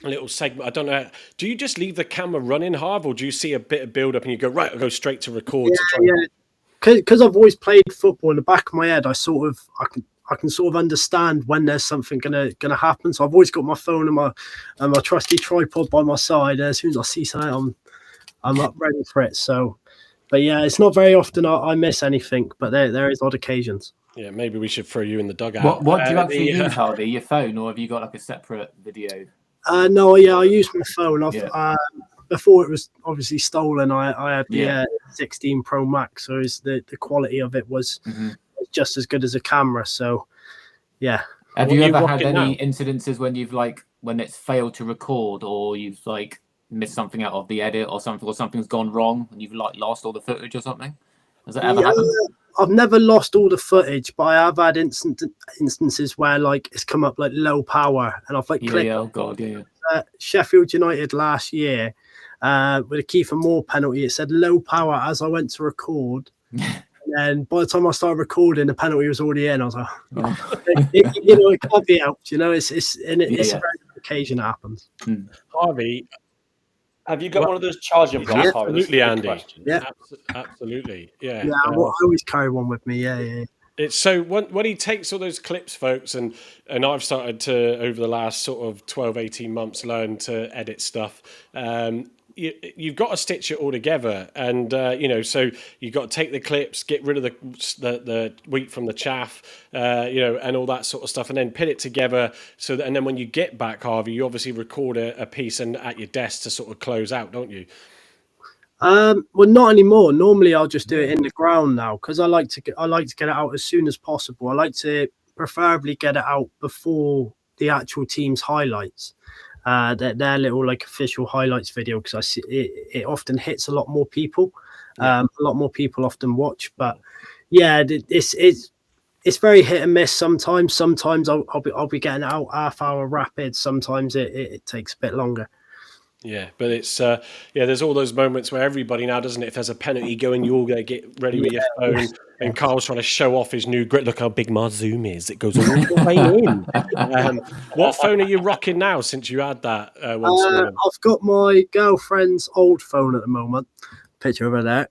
little segment. I don't know. Do you just leave the camera running, Harv, or do you see a bit of build up and you go, right, I'll go straight to record? Because I've always played football, in the back of my head, I can sort of understand when there's something gonna happen. So I've always got my phone and my trusty tripod by my side. And as soon as I see something, I'm up ready for it. So, but yeah, it's not very often I miss anything, but there is odd occasions. Yeah, maybe we should throw you in the dugout. What do you actually use, Harvey? Your phone, or have you got like a separate video? No, yeah, I use my phone. Before it was obviously stolen, I had the 16 Pro Max, so the quality of it was just as good as a camera. So, yeah. Have you ever had any incidences when it's failed to record, or you've like missed something out of the edit or something's gone wrong and you've like lost all the footage or something? Has that ever happened? I've never lost all the footage, but I have had instances where like it's come up like low power, and I've like clicked. Oh god, yeah. Sheffield United last year, with a Kiefer Moore penalty, it said low power as I went to record. And by the time I started recording, the penalty was already in. I was like, it can't be helped. It's a very good occasion it happens. Harvey, have you got one of those charging blocks? Absolutely, Andy. Yeah, absolutely. Yeah. Yeah, I always carry one with me. Yeah. It's so when he takes all those clips, folks, and I've started to, over the last sort of 12, 18 months, learn to edit stuff. You've got to stitch it all together, and so you've got to take the clips, get rid of the wheat from the chaff, and all that sort of stuff, and then put it together. And then when you get back, Harvey, you obviously record a piece and at your desk to sort of close out, don't you? Well, not anymore. Normally, I'll just do it in the ground now because I like to get it out as soon as possible. I like to preferably get it out before the actual team's highlights. Their little like official highlights video, because I see it often hits a lot more people. A lot more people often watch, but yeah, it's very hit and miss. Sometimes I'll be getting it out half-hour rapid. Sometimes it takes a bit longer. Yeah, but it's there's all those moments where everybody now, doesn't it? If there's a penalty going, you all go get ready with your phone, and Carl's trying to show off his new grit. Look how big my zoom is; it goes all the way in. What phone are you rocking now? Since you had that I've got my girlfriend's old phone at the moment. Picture of her there.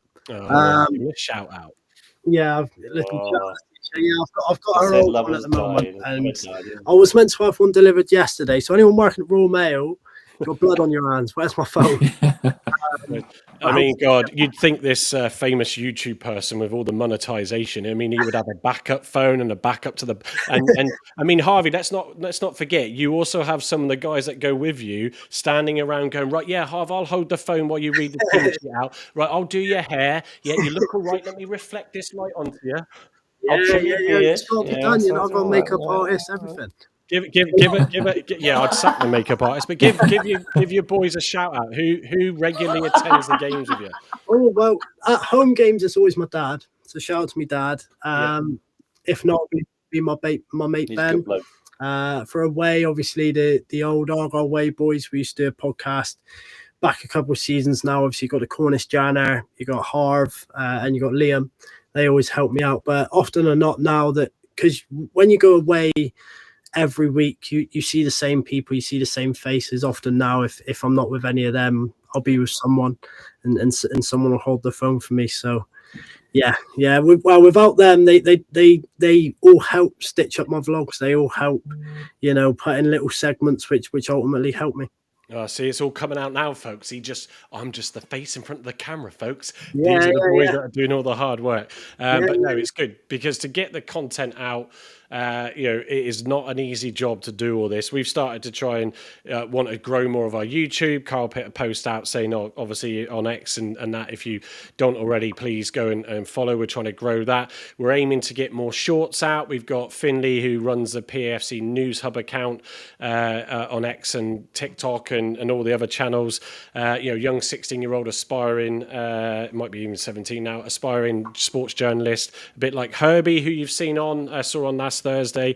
Shout out. Yeah, I've got her old one at the moment, and I was meant to have one delivered yesterday. So anyone working at Royal Mail, got blood on your hands. Where's my phone? I mean, God, you'd think this famous YouTube person with all the monetization, I mean, he would have a backup phone and a backup to the and I mean, Harvey, let's not forget, you also have some of the guys that go with you standing around going, right, yeah, Harv, I'll hold the phone while you read the team sheet out. Right, I'll do your hair. Yeah, you look all right. Let me reflect this light onto you. It's got to be done. I've got makeup artist, everything. Give it. Yeah, I'd sack the makeup artist, but give your boys a shout out. Who regularly attends the games with you? Oh well, at home games it's always my dad. So shout out to my dad. If not, it'd be my mate He's Ben. For away, obviously the old Argyle Way boys. We used to do a podcast back a couple of seasons now. Obviously, you got the Cornish Janner, you got Harv, and you got Liam. They always help me out, but often or not now, that because when you go away every week, you see the same people, you see the same faces. Often now, if I'm not with any of them, I'll be with someone, and someone will hold the phone for me. So yeah. Without them, they all help stitch up my vlogs. They all help, put in little segments which ultimately help me. See, it's all coming out now, folks. I'm just the face in front of the camera, folks. Yeah, These are the boys that are doing all the hard work. But no, it's good because to get the content out, it is not an easy job to do all this. We've started to try and want to grow more of our YouTube. Carl put a post out saying, obviously on X and that, if you don't already, please go and follow. We're trying to grow that. We're aiming to get more shorts out. We've got Finley, who runs the PAFC News Hub account on X and TikTok, and and all the other channels. Young 16-year-old aspiring, might be even 17 now, aspiring sports journalist, a bit like Herbie, who you've seen saw on last Thursday.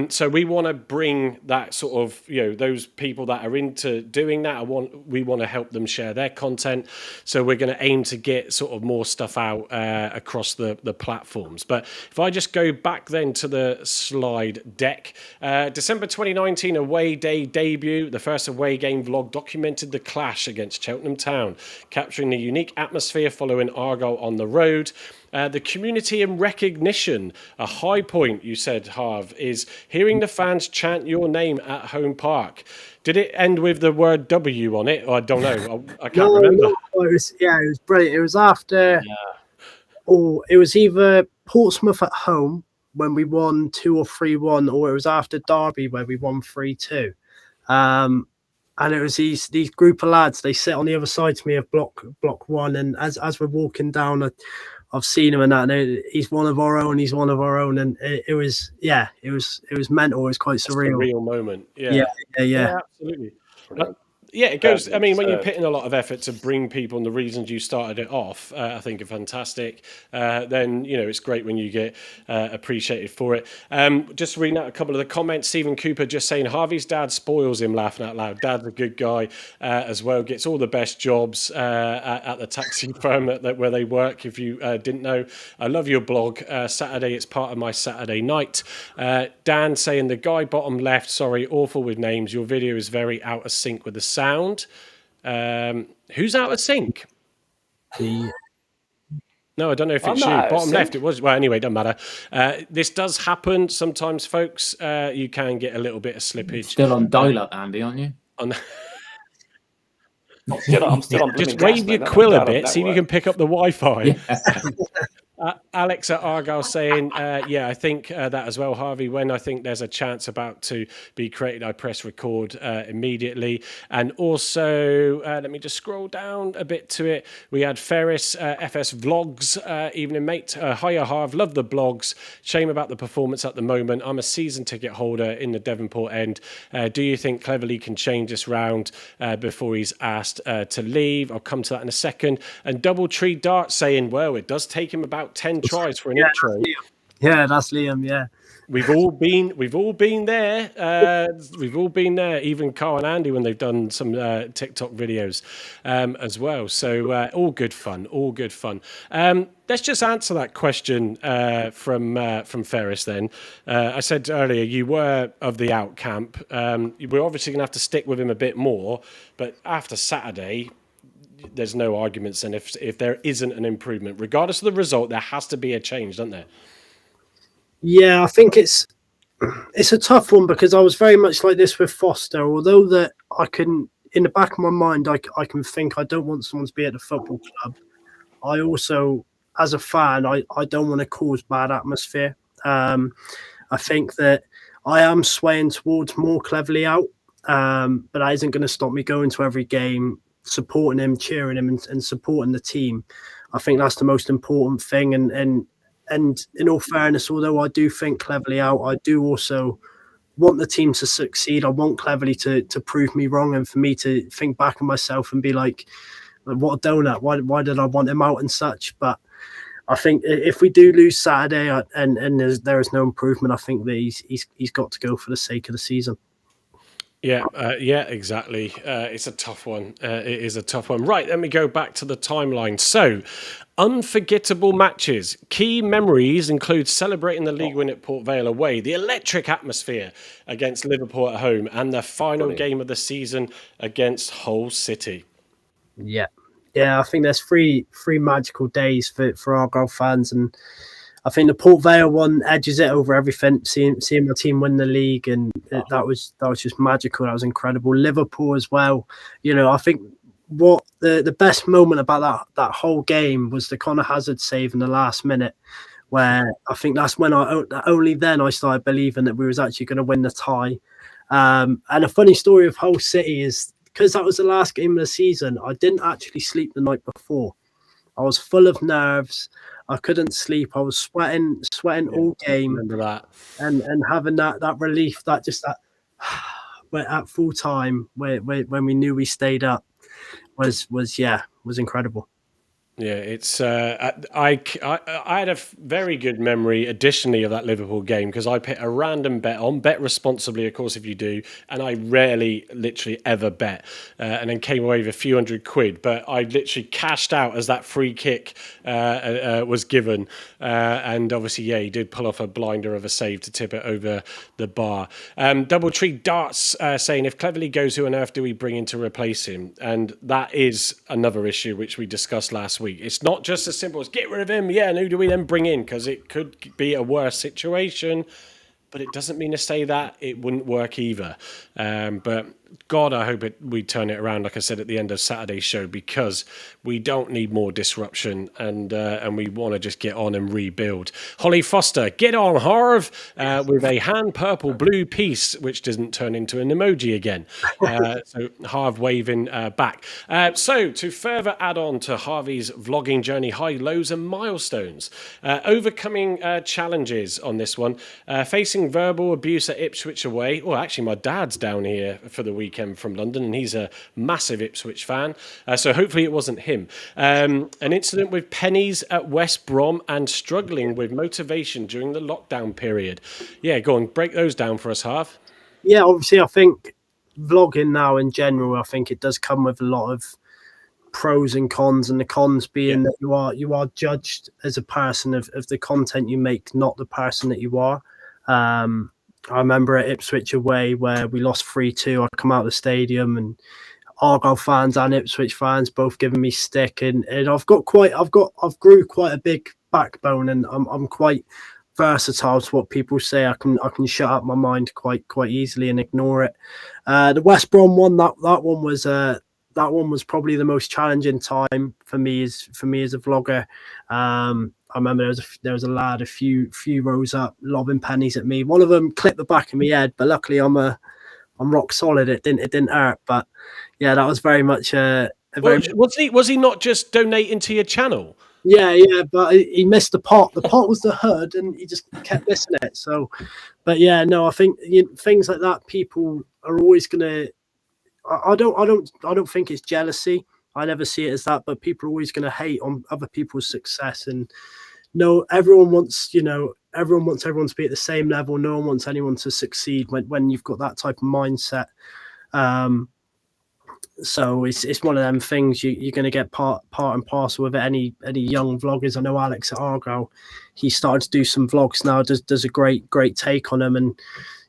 So we want to bring that sort of, those people that are into doing that. We want to help them share their content. So we're going to aim to get sort of more stuff out across the platforms. But if I just go back then to the slide deck, December 2019 away day debut, the first away game vlog documented the clash against Cheltenham Town, capturing the unique atmosphere following Argyle on the road. The community and recognition, a high point, you said, Harv, is hearing the fans chant your name at home park. Did it end with the word W on it? Or I don't know. I can't remember. No, it was brilliant. It was after, it was either Portsmouth at home when we won 2 or 3-1, or it was after Derby where we won 3-2. And it was these group of lads. They sit on the other side to me of block 1, and as we're walking down, I've seen him and that. And he's one of our own. He's one of our own, and it was mental. It was quite surreal. A real moment. Yeah, absolutely. It goes. I mean, when you're putting a lot of effort to bring people and the reasons you started it off, I think are fantastic. Then it's great when you get appreciated for it. Just reading out a couple of the comments. Stephen Cooper just saying Harvey's dad spoils him, laughing out loud. Dad's a good guy as well. Gets all the best jobs at the taxi firm where they work. If you didn't know, I love your blog. Saturday, it's part of my Saturday night. Dan saying the guy bottom left. Sorry, awful with names. Your video is very out of sync with the sound. Who's out of sync? No, I don't know if it's you. Bottom left, it was. Well, anyway, doesn't matter. This does happen sometimes, folks. You can get a little bit of slippage. Still on dial-up, Andy, aren't you? I'm still on. Just wave your quill a bit, see if you can pick up the Wi-Fi. Yeah. Alex at Argyle saying, I think that as well, Harvey. When I think there's a chance about to be created, I press record immediately. And also, let me just scroll down a bit to it. We had Ferris, FS Vlogs, evening mate. Hiya, Harv, love the blogs. Shame about the performance at the moment. I'm a season ticket holder in the Devonport end. Do you think Cleverly can change this round before he's asked to leave? I'll come to that in a second. And Double Tree Dart saying, well, it does take him about 10 tries for an intro. Yeah, that's Liam. Yeah, we've all been there. We've all been there. Even Carl and Andy when they've done some TikTok videos as well. So all good fun. Let's just answer that question from Ferris. Then I said earlier you were of the out camp. We're obviously going to have to stick with him a bit more. But after Saturday, there's no arguments, and if there isn't an improvement, regardless of the result, there has to be a change, doesn't there? Yeah, I think it's a tough one because I was very much like this with Foster. Although that I can, in the back of my mind, I can think I don't want someone to be at the football club. I also, as a fan, I don't want to cause bad atmosphere. I think that I am swaying towards more Cleverly out, but that isn't going to stop me going to every game, supporting him, cheering him, and supporting the team. I think that's the most important thing. And in all fairness, although I do think Cleverly out, I do also want the team to succeed. I want Cleverly to prove me wrong, and for me to think back on myself and be like, what a donut. Why did I want him out and such? But I think if we do lose Saturday and there is no improvement, I think that he's got to go for the sake of the season. Yeah, exactly. It's a tough one. It is a tough one. Right, let me go back to the timeline. So, unforgettable matches. Key memories include celebrating the league win at Port Vale away, the electric atmosphere against Liverpool at home, and the final game of the season against Hull City. Yeah, I think there's three magical days for Argyle fans, and I think the Port Vale one edges it over everything. Seeing my team win the league, and that was just magical. That was incredible. Liverpool as well. I think what the best moment about that whole game was the Connor Hazard save in the last minute, where I think that's when only then I started believing that we was actually going to win the tie. And a funny story of Hull City is because that was the last game of the season, I didn't actually sleep the night before. I was full of nerves. I couldn't sleep. I was sweating all game. Remember that? And having that relief, that at full time, when we knew we stayed up, was incredible. Yeah, it's I had a very good memory additionally of that Liverpool game because I put a random bet on, bet responsibly, of course, if you do, and I rarely, literally ever bet, and then came away with a few £100, but I literally cashed out as that free kick was given, and obviously, yeah, he did pull off a blinder of a save to tip it over the bar. Doubletree Darts saying, if Cleverley goes, who on earth do we bring in to replace him? And that is another issue which we discussed last week. It's not just as simple as get rid of him, yeah, and who do we then bring in? Because it could be a worse situation, but it doesn't mean to say that it wouldn't work either. But God, I hope we turn it around, like I said at the end of Saturday's show, because we don't need more disruption, and we want to just get on and rebuild. Holly Foster, get on, Harv, with a hand purple blue piece, which doesn't turn into an emoji again. So Harv waving back. So to further add on to Harvey's vlogging journey, high lows and milestones, overcoming challenges on this one, facing verbal abuse at Ipswich away. Well, actually, my dad's down here for the weekend from London, and he's a massive Ipswich fan, so hopefully it wasn't him. An incident with pennies at West Brom, and struggling with motivation during the lockdown period. Yeah, go on, break those down for us, Harv. Yeah, obviously, I think vlogging now in general, I think it does come with a lot of pros and cons, and the cons being that you are judged as a person of the content you make, not the person that you are. I remember at Ipswich away where we lost 3-2. I come out of the stadium and Argyle fans and Ipswich fans both giving me stick, and I've grew quite a big backbone, and I'm quite versatile to what people say. I can shut up my mind quite easily and ignore it. The West Brom one, that one was probably the most challenging time for me as a vlogger. I remember there was a lad a few rows up lobbing pennies at me. One of them clipped the back of my head, but luckily I'm rock solid. It didn't hurt. But yeah, that was very much was he not just donating to your channel? Yeah, but he missed the pot. The pot was the hood, and he just kept missing it. So, but yeah, no, I think things like that, people are always gonna. I don't think it's jealousy. I never see it as that, but people are always going to hate on other people's success. And no, everyone wants everyone to be at the same level. No one wants anyone to succeed when you've got that type of mindset. So it's one of them things you're going to get part and parcel with it. Any young vloggers. I know Alex at Argyle, he started to do some vlogs now. Does a great take on them. And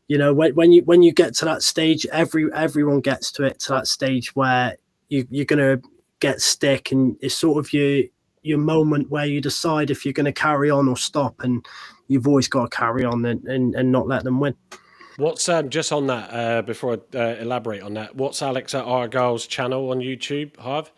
you know, when you get to that stage, everyone gets to that stage where you're going to get stick, and it's sort of your moment where you decide if you're going to carry on or stop, and you've always got to carry on and not let them win. What's just on that before I elaborate on that? What's Alex at Argyle's channel on YouTube, Harv?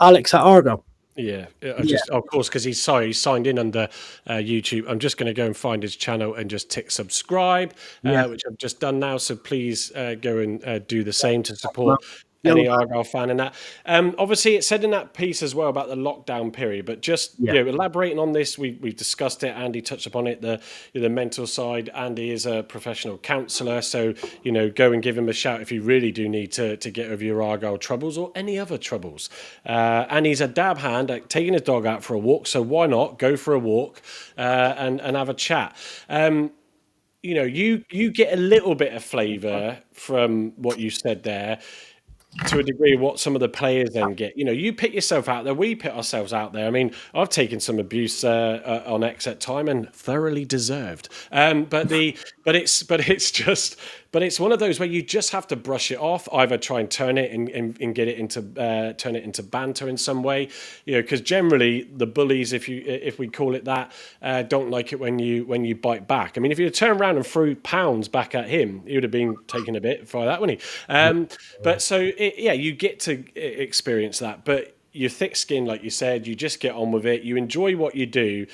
Alex at Argyle. Yeah, of course, because he's signed in under YouTube. I'm just going to go and find his channel and just tick subscribe, which I've just done now. So please go and do the same to support any Argyle fan in that. Obviously, it said in that piece as well about the lockdown period, but just elaborating on this, we've discussed it. Andy touched upon it, the mental side. Andy is a professional counsellor, so go and give him a shout if you really do need to get over your Argyle troubles or any other troubles. And he's a dab hand at taking his dog out for a walk, so why not go for a walk and have a chat. You get a little bit of flavour from what you said there, to a degree, what some of the players then get. You put yourself out there, we put ourselves out there. I mean, I've taken some abuse on X at time, and thoroughly deserved. But it's one of those where you just have to brush it off, either try and turn it and get it into banter in some way, because generally the bullies, if we call it that, don't like it when you bite back. I mean, if you turn around and threw pounds back at him, he would have been taken a bit for that, wouldn't he? But so you get to experience that, but you're thick-skinned, like you said. You just get on with it. You enjoy what you do,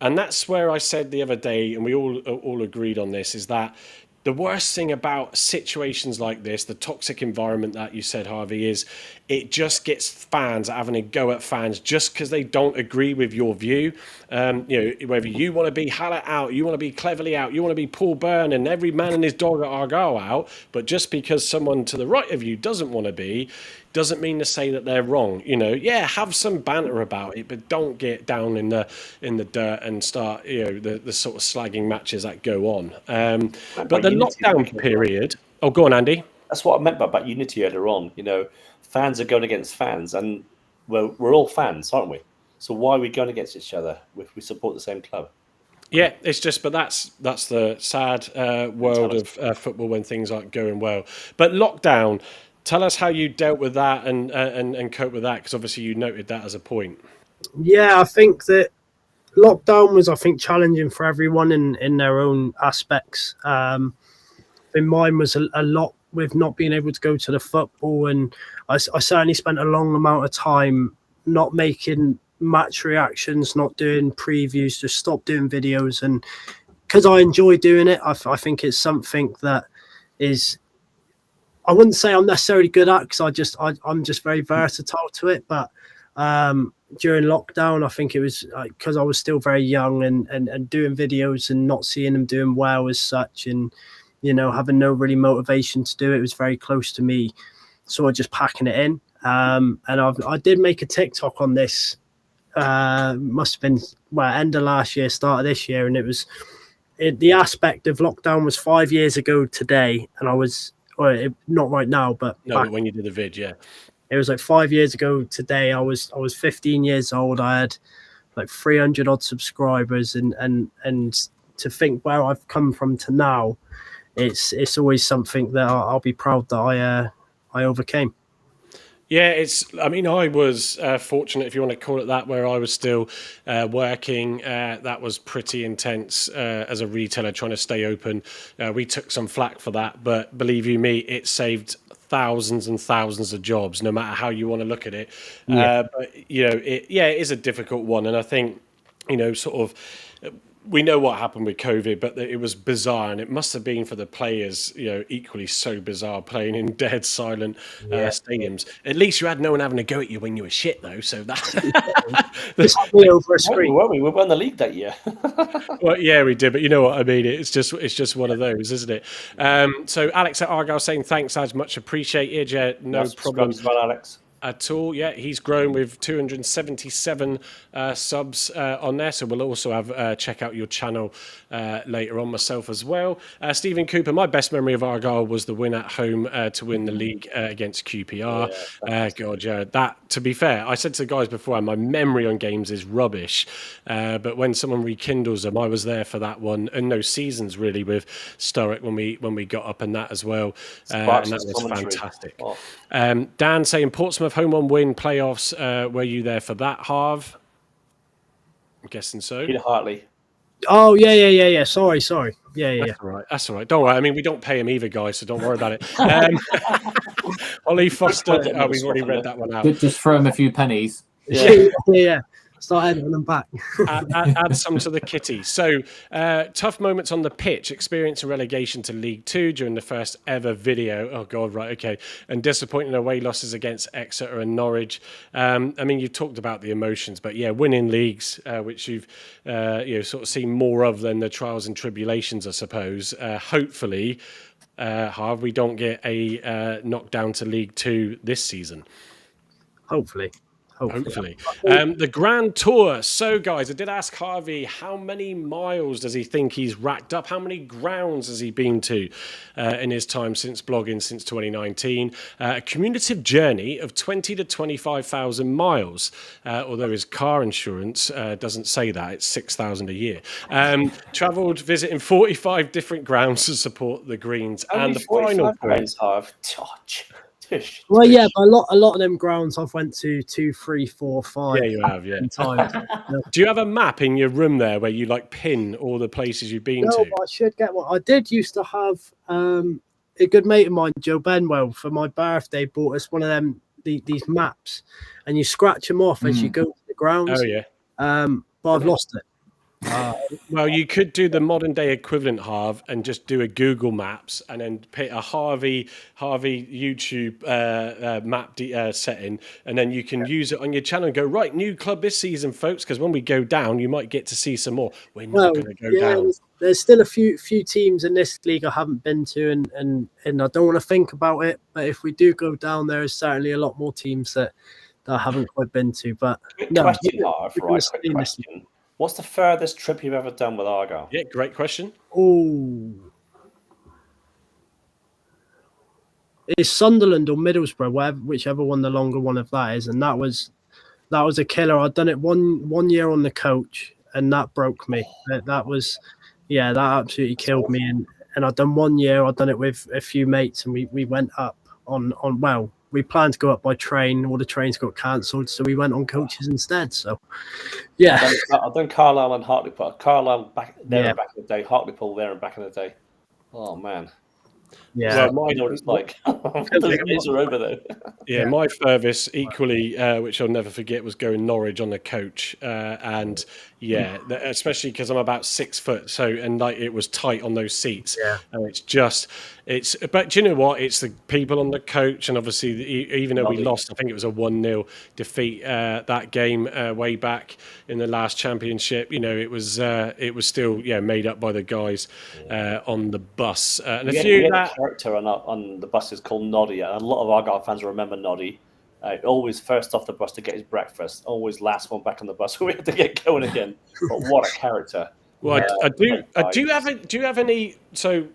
and that's where I said the other day, and we all agreed on this, is that the worst thing about situations like this, the toxic environment that you said, Harvey, is it just gets fans having a go at fans just because they don't agree with your view. Whether you want to be Hallett out, you want to be Cleverly out, you want to be Paul Byrne and every man and his dog at Argyle out, but just because someone to the right of you doesn't want to be, doesn't mean to say that they're wrong. Have some banter about it, but don't get down in the dirt and start the sort of slagging matches that go on. But the lockdown period. Oh, go on, Andy. That's what I meant by unity earlier on. Fans are going against fans, and we're all fans, aren't we? So why are we going against each other if we support the same club? Yeah, it's just, but that's the sad world of football when things aren't going well. But lockdown. Tell us how you dealt with that and cope with that, because obviously you noted that as a point. Yeah, I think that lockdown was, challenging for everyone in their own aspects. I think mine was a lot with not being able to go to the football, and I certainly spent a long amount of time not making match reactions, not doing previews, just stopped doing videos. And because I enjoy doing it, I think it's something that is, I wouldn't say I'm necessarily good at, because I'm just very versatile to it. But during lockdown, I think it was because I was still very young and doing videos and not seeing them doing well as such, and having no really motivation to do it. It was very close to me sort of just packing it in. And I did make a TikTok on this. Must have been end of last year, start of this year, and it was the aspect of lockdown was 5 years ago today, and I was. Not right now, but but when you did the vid, yeah, it was like 5 years ago today. I was 15 years old. I had like 300 odd subscribers, and to think where I've come from to now, it's always something that I'll be proud that I overcame. Yeah, I was fortunate, if you want to call it that, where I was still working. That was pretty intense as a retailer trying to stay open. We took some flack for that, but believe you me, it saved thousands and thousands of jobs, no matter how you want to look at it. Yeah. But it is a difficult one, and I think sort of. We know what happened with COVID, but it was bizarre, and it must have been for the players, equally so bizarre playing in dead silent stadiums. At least you had no one having a go at you when you were shit, though. So that over a screen. We won the league that year. Well, yeah, we did, but you know what I mean. It's just one of those, isn't it? So Alex at Argyle saying thanks, Aj, much appreciated. Yeah, no problem. Well, Alex. At all. Yeah, he's grown with 277 subs on there, so we'll also have check out your channel later on, myself as well. Stephen Cooper, my best memory of Argyle was the win at home to win the league against QPR. That, to be fair, I said to the guys before, my memory on games is rubbish, but when someone rekindles them, I was there for that one, and no seasons really with Sturrock when we got up and that as well, and that was fantastic. Oh. Dan saying Portsmouth home on win playoffs. Were you there for that, Harv? I'm guessing so. Peter Hartley. Oh yeah. Sorry. Yeah. That's all right. Don't worry. I mean, we don't pay him either, guys, so don't worry about it. Ollie Foster. Oh, we've already read that one out. Just throw him a few pennies. Yeah. Start editing them back. add some to the kitty. So, tough moments on the pitch, experiencing relegation to League Two during the first ever video. Oh, God, right, okay. And disappointing away losses against Exeter and Norwich. I mean, you've talked about the emotions, but yeah, winning leagues, which you've sort of seen more of than the trials and tribulations, I suppose. Hopefully, Harv, we don't get a knockdown to League Two this season. Hopefully. The Grand Tour. So, guys, I did ask Harvey how many miles does he think he's racked up? How many grounds has he been to in his time since blogging since 2019? A cumulative journey of 20 to 25,000 miles, although his car insurance doesn't say that. It's 6,000 a year. Travelled visiting 45 different grounds to support the Greens. Only and the final point, Harv. Well, yeah, but a lot of them grounds I've went to 2, 3, 4, 5. Yeah, you have, yeah. Times. Do you have a map in your room there where you like pin all the places you've been to? But I should get one. I did used to have a good mate of mine, Joe Benwell, for my birthday, bought us one of them these maps, and you scratch them off as you go to the grounds. Oh yeah. But I've lost it. Well, you could do the modern day equivalent, Harv, and just do a Google Maps and then pick a Harvey YouTube map setting, and then you can use it on your channel and go, right, new club this season, folks, because when we go down, you might get to see some more. We're not going to go down. There's still a few teams in this league I haven't been to, and I don't want to think about it, but if we do go down, there is certainly a lot more teams that I haven't quite been to. But quick question, Harv, right? Quick question. What's the furthest trip you've ever done with Argyle? Yeah, great question. Oh, it's Sunderland or Middlesbrough, whichever one the longer one of that is, and that was a killer. I'd done it one year on the coach, and that broke me. That absolutely killed me. And I'd done 1 year. I'd done it with a few mates, and we went up on. Well, we planned to go up by train. All the trains got cancelled, so we went on coaches instead. So, yeah. I've done Carlisle and Hartlepool. Carlisle back there and back in the day. Hartlepool there and back in the day. Oh man. Yeah, well, I know what it's like. Those days are over though. Yeah, my furthest equally, which I'll never forget, was going Norwich on the coach, and especially because I'm about 6 foot, so and like it was tight on those seats. Yeah, and but do you know what? It's the people on the coach, and obviously even though we lost, I think it was a 1-0 defeat that game way back in the last championship. You know, it was still made up by the guys on the bus, and we had a character on the buses called Noddy, and a lot of Argyle fans remember Noddy. Always first off the bus to get his breakfast, always last one back on the bus. We had to get going again. But what a character! Well, I do have any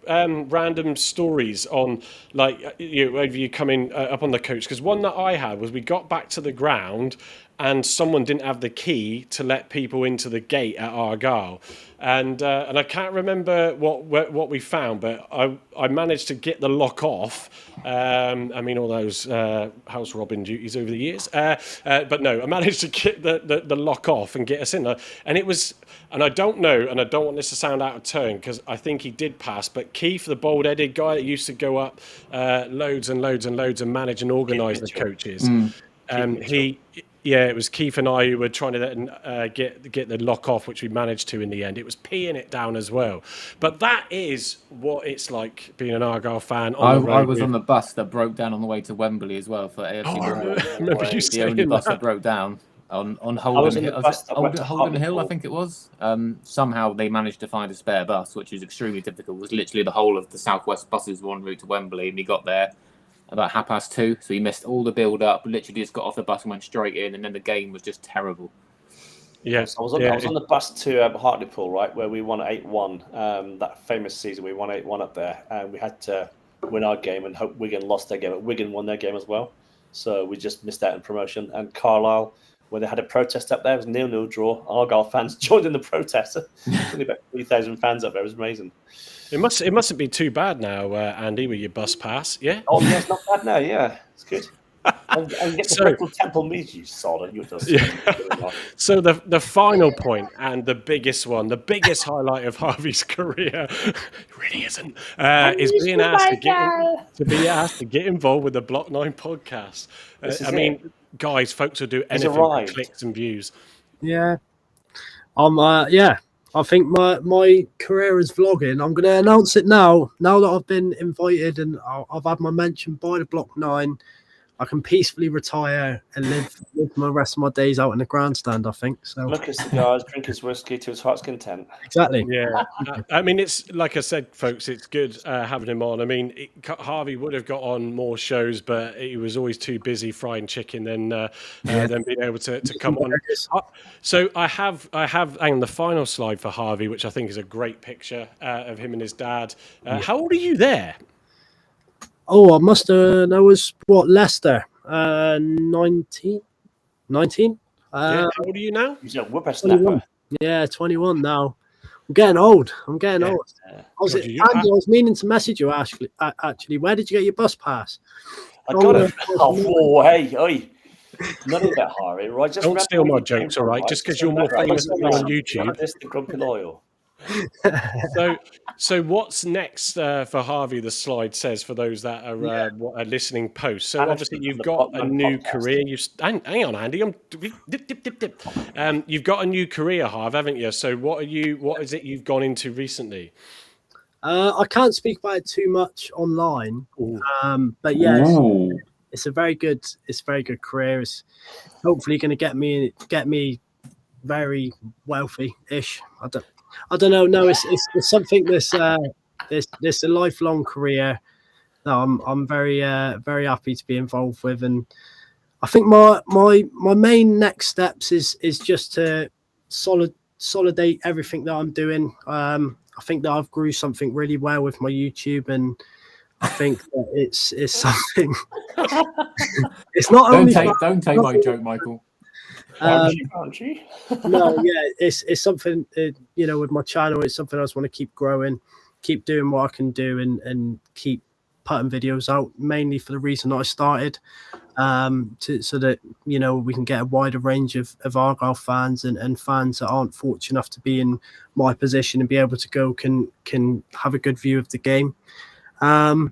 random stories on whether you coming up on the coach? Because one that I had was we got back to the ground and someone didn't have the key to let people into the gate at Argyle, and I can't remember what we found, but I managed to get the lock off. I mean, all those house robbing duties over the years, but no, I managed to get the lock off and get us in there, and it was. And I don't know, and I don't want this to sound out of turn because I think he did pass, but Keith, the bald-headed guy that used to go up loads and loads and loads and manage and organise the coaches, it was Keith and I who were trying to get the lock off, which we managed to in the end. It was peeing it down as well. But that is what it's like being an Argyle fan. I was on the bus that broke down on the way to Wembley as well for AFC. I remember you saying the only bus that broke down. On Holden Hill, I think it was. Somehow they managed to find a spare bus, which is extremely difficult. It was literally the whole of the Southwest buses were en route to Wembley, and he got there about 2:30, so he missed all the build-up, literally just got off the bus and went straight in, and then the game was just terrible. Yes, I was on the bus to Hartlepool, right, where we won 8-1. That famous season, we won 8-1 up there, and we had to win our game and hope Wigan lost their game, but Wigan won their game as well. So we just missed out in promotion. And Carlisle, when they had a protest up there, it was 0-0 draw. Argyle fans joined in the protest. Only about 3,000 fans up there. It was amazing. It mustn't be too bad now, Andy, with your bus pass, yeah? Oh, yeah, it's not bad now, yeah. It's good. And get the Bristol Temple meet, you sod. So the final point and the biggest one, the biggest highlight of Harvey's career, really isn't, is being asked to get involved with the Block 9 podcast. Guys, folks will do anything for clicks and views. Yeah. I think my career is vlogging. I'm going to announce it now. Now that I've been invited and I've had my mention by the Block 9, I can peacefully retire and live my rest of my days out in the grandstand, I think. So smoke his cigars, drink his whiskey to his heart's content. Exactly. Yeah. I mean, it's like I said, folks, it's good having him on. I mean, Harvey would have got on more shows, but he was always too busy frying chicken than being able to come on. So I have the final slide for Harvey, which I think is a great picture of him and his dad. How old are you there? Oh, I must have. That was Leicester, 19. How old are you now? He's a whippersnapper. Yeah, 21 now. I'm getting old. Old. I was meaning to message you, actually. Where did you get your bus pass? I got it. Hey. None of that, Harry. Right? Don't steal my jokes, all right? Just because you're more famous than me on YouTube. This the grumpy loyal. So what's next for Harvey? The slide says for those that are listening post. So obviously you've got a new career. Hang on, Andy. You've got a new career, Harv, haven't you? So what is it you've gone into recently? I can't speak about it too much online, but yes, it's a very good career. It's hopefully going to get me very wealthy-ish. I don't know. No, it's something this a lifelong career that I'm very happy to be involved with, and I think my main next steps is just to solidate everything that I'm doing. I think that I've grew something really well with my YouTube, and I think that it's something. It's not don't take my joke, Michael. No, yeah, it's something. With my channel, it's something I just want to keep growing, keep doing what I can do, and keep putting videos out. Mainly for the reason I started, so that we can get a wider range of Argyle fans and fans that aren't fortunate enough to be in my position and be able to go can have a good view of the game. That's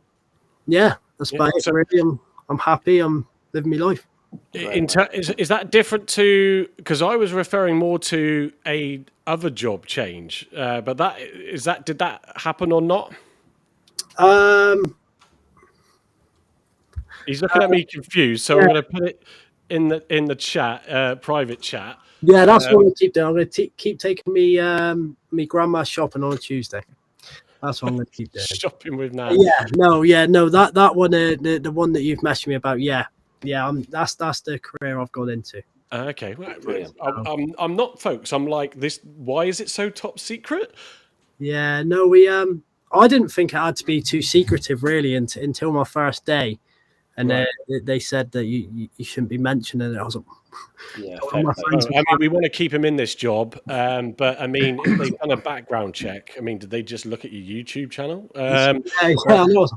about it. Really, I'm happy. I'm living my life. Is that different to, because I was referring more to a other job change, but did that happen or not? He's looking at me confused, so I'm going to put it in the chat, private chat. Yeah, that's what I'm going to keep doing. I'm going to keep taking me grandma shopping on a Tuesday. That's what I'm going to keep doing. Shopping with now. No. That one, the one that you've messaged me about. Yeah. That's the career I've gone into. Okay, well, I'm not, folks. I'm like this. Why is it so top secret? Yeah, no, I didn't think it had to be too secretive really until my first day, and they said that you shouldn't be mentioning it. I was like, we want to keep him in this job, but I mean, if they've done a background check, I mean, did they just look at your YouTube channel? I know.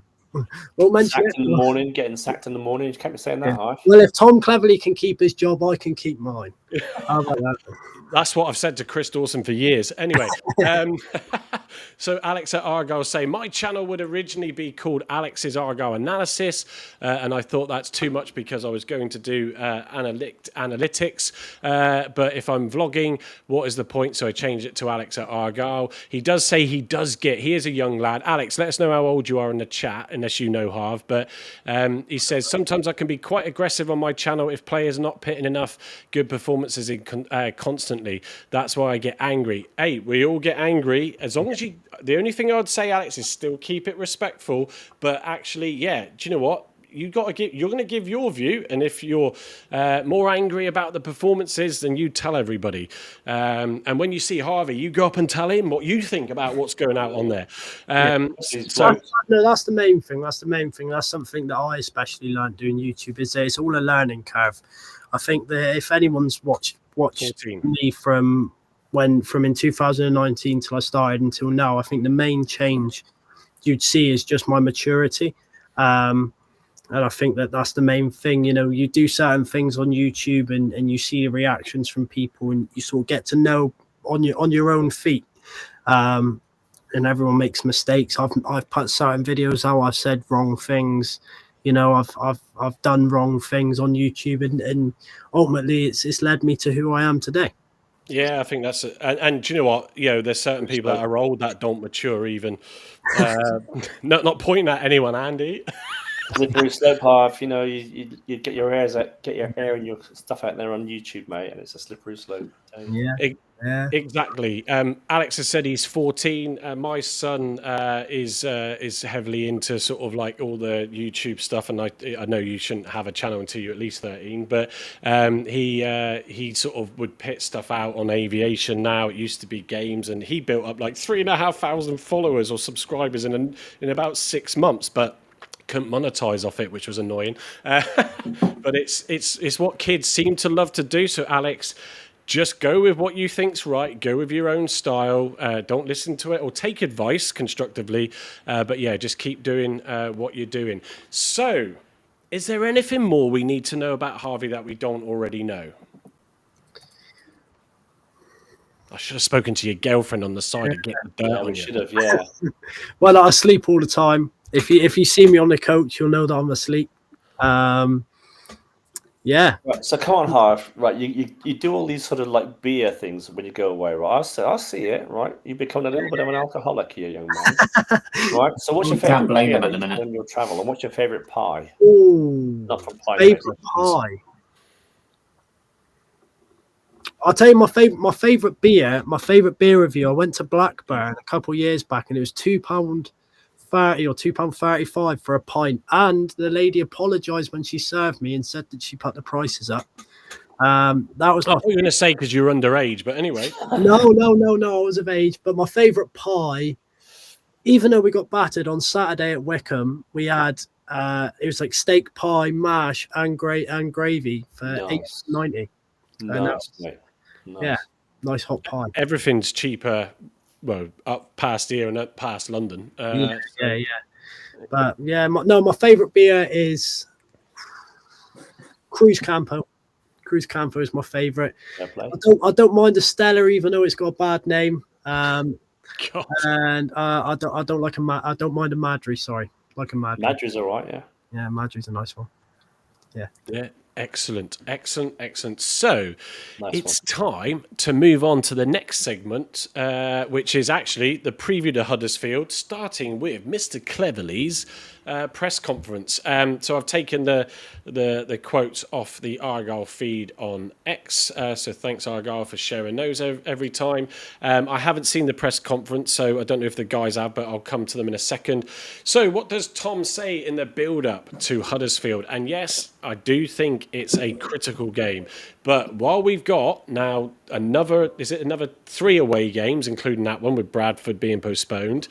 Won't mention it. Getting sacked in the morning. You can't be saying that, Harv. Well, if Tom Cleverley can keep his job, I can keep mine. How about that? That's what I've said to Chris Dawson for years. Anyway, so Alex at Argyle say, my channel would originally be called Alex's Argyle Analysis, and I thought that's too much because I was going to do analytics, but if I'm vlogging, what is the point? So I changed it to Alex at Argyle. He does say he is a young lad. Alex, let us know how old you are in the chat, unless you know, Harv, but he says, sometimes I can be quite aggressive on my channel if players are not putting enough good performances in constantly. That's why I get angry. Hey, we all get angry. As long as the only thing I would say, Alex, is still keep it respectful. But actually, do you know what? You're going to give your view, and if you're more angry about the performances, then you tell everybody. And when you see Harvey, you go up and tell him what you think about what's going out on there. That's the main thing. That's something that I especially learned doing YouTube. Is that it's all a learning curve. I think that if anyone's watched 14. Me from in 2019 till I started until now, I think the main change you'd see is just my maturity. And I think that's the main thing. You do certain things on YouTube and you see the reactions from people and you sort of get to know on your own feet. And everyone makes mistakes. I've put certain videos out. I've said wrong things. I've done wrong things on YouTube, and ultimately it's led me to who I am today. Yeah, I think that's it. And do you know what? There's certain people that are old that don't mature even. Not pointing at anyone, Andy. Slippery slope, Harv. You get your hair and your stuff out there on YouTube, mate, and it's a slippery slope. Yeah, exactly. Alex has said he's 14. My son is heavily into sort of like all the YouTube stuff, and I know you shouldn't have a channel until you're at least 13. But he sort of would pit stuff out on aviation. Now it used to be games, and he built up like 3,500 followers or subscribers in about 6 months, but couldn't monetize off it, which was annoying. But it's what kids seem to love to do. So Alex, just go with what you think's right. Go with your own style. Don't listen to it or take advice constructively. But yeah, just keep doing what you're doing. So, is there anything more we need to know about Harvey that we don't already know? I should have spoken to your girlfriend on the side to get the dirt Yeah, on we you. should have. Yeah. Well, I sleep all the time. If you see me on the coach, you'll know that I'm asleep. Yeah. Right, so come on, Harv. Right, you do all these sort of like beer things when you go away, right? I see it, right? You become a little bit of an alcoholic here, young man. Right. So what's your You can't favorite blame beer him at the that you minute. when you'll travel, and what's your favorite pie? Ooh, Not from pie. favorite pie. I'll tell you my favorite beer. My favorite beer review. I went to Blackburn a couple of years back, and it was £2.30 or £2.35 for a pint. And the lady apologised when she served me and said that she put the prices up. That was. I thought you were going to say because you were underage, but anyway. No. I was of age, but my favourite pie. Even though we got battered on Saturday at Wickham, we had it was like steak pie, mash, and gravy for £8.90. Nice, mate. Nice. Yeah, nice hot pie. Everything's cheaper, well, up past here and up past London. Yeah. But yeah, my favourite beer is Cruz Campo. Cruz Campo is my favourite. I don't mind the Stella, even though it's got a bad name. And I don't like I don't mind a Madry. Sorry, like a Madry. Madry's all right. Yeah. Yeah, Madry's a nice one. Yeah. Excellent. So it's time to move on to the next segment, which is actually the preview to Huddersfield, starting with Mr. Cleverley's press conference. So I've taken the quotes off the Argyle feed on X. So thanks, Argyle, for sharing those every time. I haven't seen the press conference, so I don't know if the guys have, but I'll come to them in a second. So what does Tom say in the build-up to Huddersfield? And yes, I do think it's a critical game. But while we've got now another 3 away games, including that one with Bradford being postponed,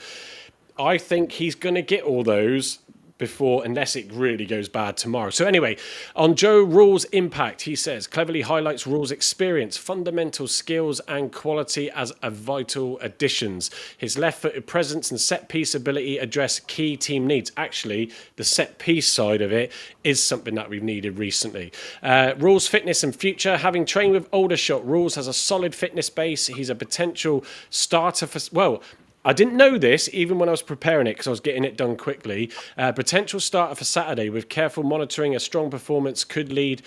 I think he's going to get all those before, unless it really goes bad tomorrow. So anyway, on Joe Rule's impact, he says, cleverly highlights Rule's experience, fundamental skills and quality as a vital additions. His left-footed presence and set-piece ability address key team needs. Actually, the set-piece side of it is something that we've needed recently. Rule's fitness and future. Having trained with Aldershot, Rules has a solid fitness base. He's a potential starter for... Well, I didn't know this even when I was preparing it because I was getting it done quickly. Potential starter for Saturday with careful monitoring. A strong performance could lead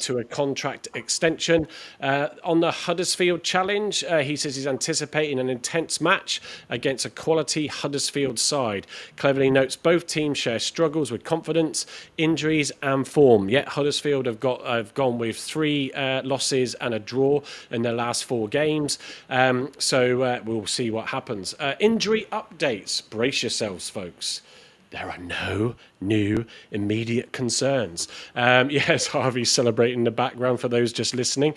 to a contract extension. On the Huddersfield challenge, he says he's anticipating an intense match against a quality Huddersfield side. Cleverly notes both teams share struggles with confidence, injuries and form. Yet Huddersfield have gone with 3 losses and a draw in their last 4 games. So we'll see what happens. Injury updates. Brace yourselves, folks. There are no new immediate concerns. Yes, Harvey's celebrating in the background for those just listening.